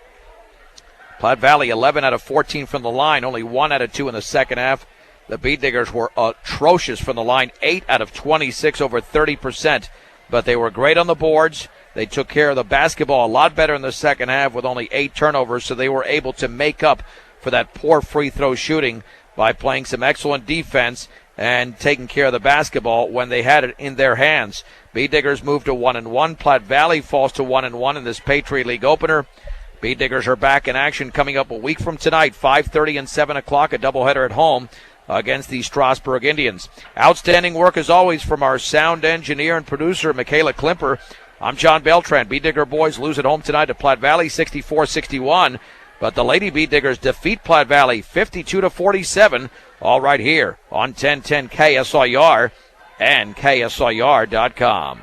A: Platte Valley 11 out of 14 from the line, only 1 out of 2 in the second half. The Beat Diggers were atrocious from the line, 8 out of 26, over 30%. But they were great on the boards. They took care of the basketball a lot better in the second half with only 8 turnovers, so they were able to make up for that poor free throw shooting by playing some excellent defense and taking care of the basketball when they had it in their hands. Beat Diggers moved to 1-1. Platte Valley falls to 1-1 in this Patriot League opener. Beat Diggers are back in action coming up a week from tonight, 5:30 and 7 o'clock, a doubleheader at home against the Strasburg Indians. Outstanding work as always from our sound engineer and producer, Michaela Klimper. I'm John Beltran. Beat Digger boys lose at home tonight to Platte Valley, 64-61. But the Lady Beat Diggers defeat Platte Valley 52-47, all right here on 1010 KSIR and KSIR.com.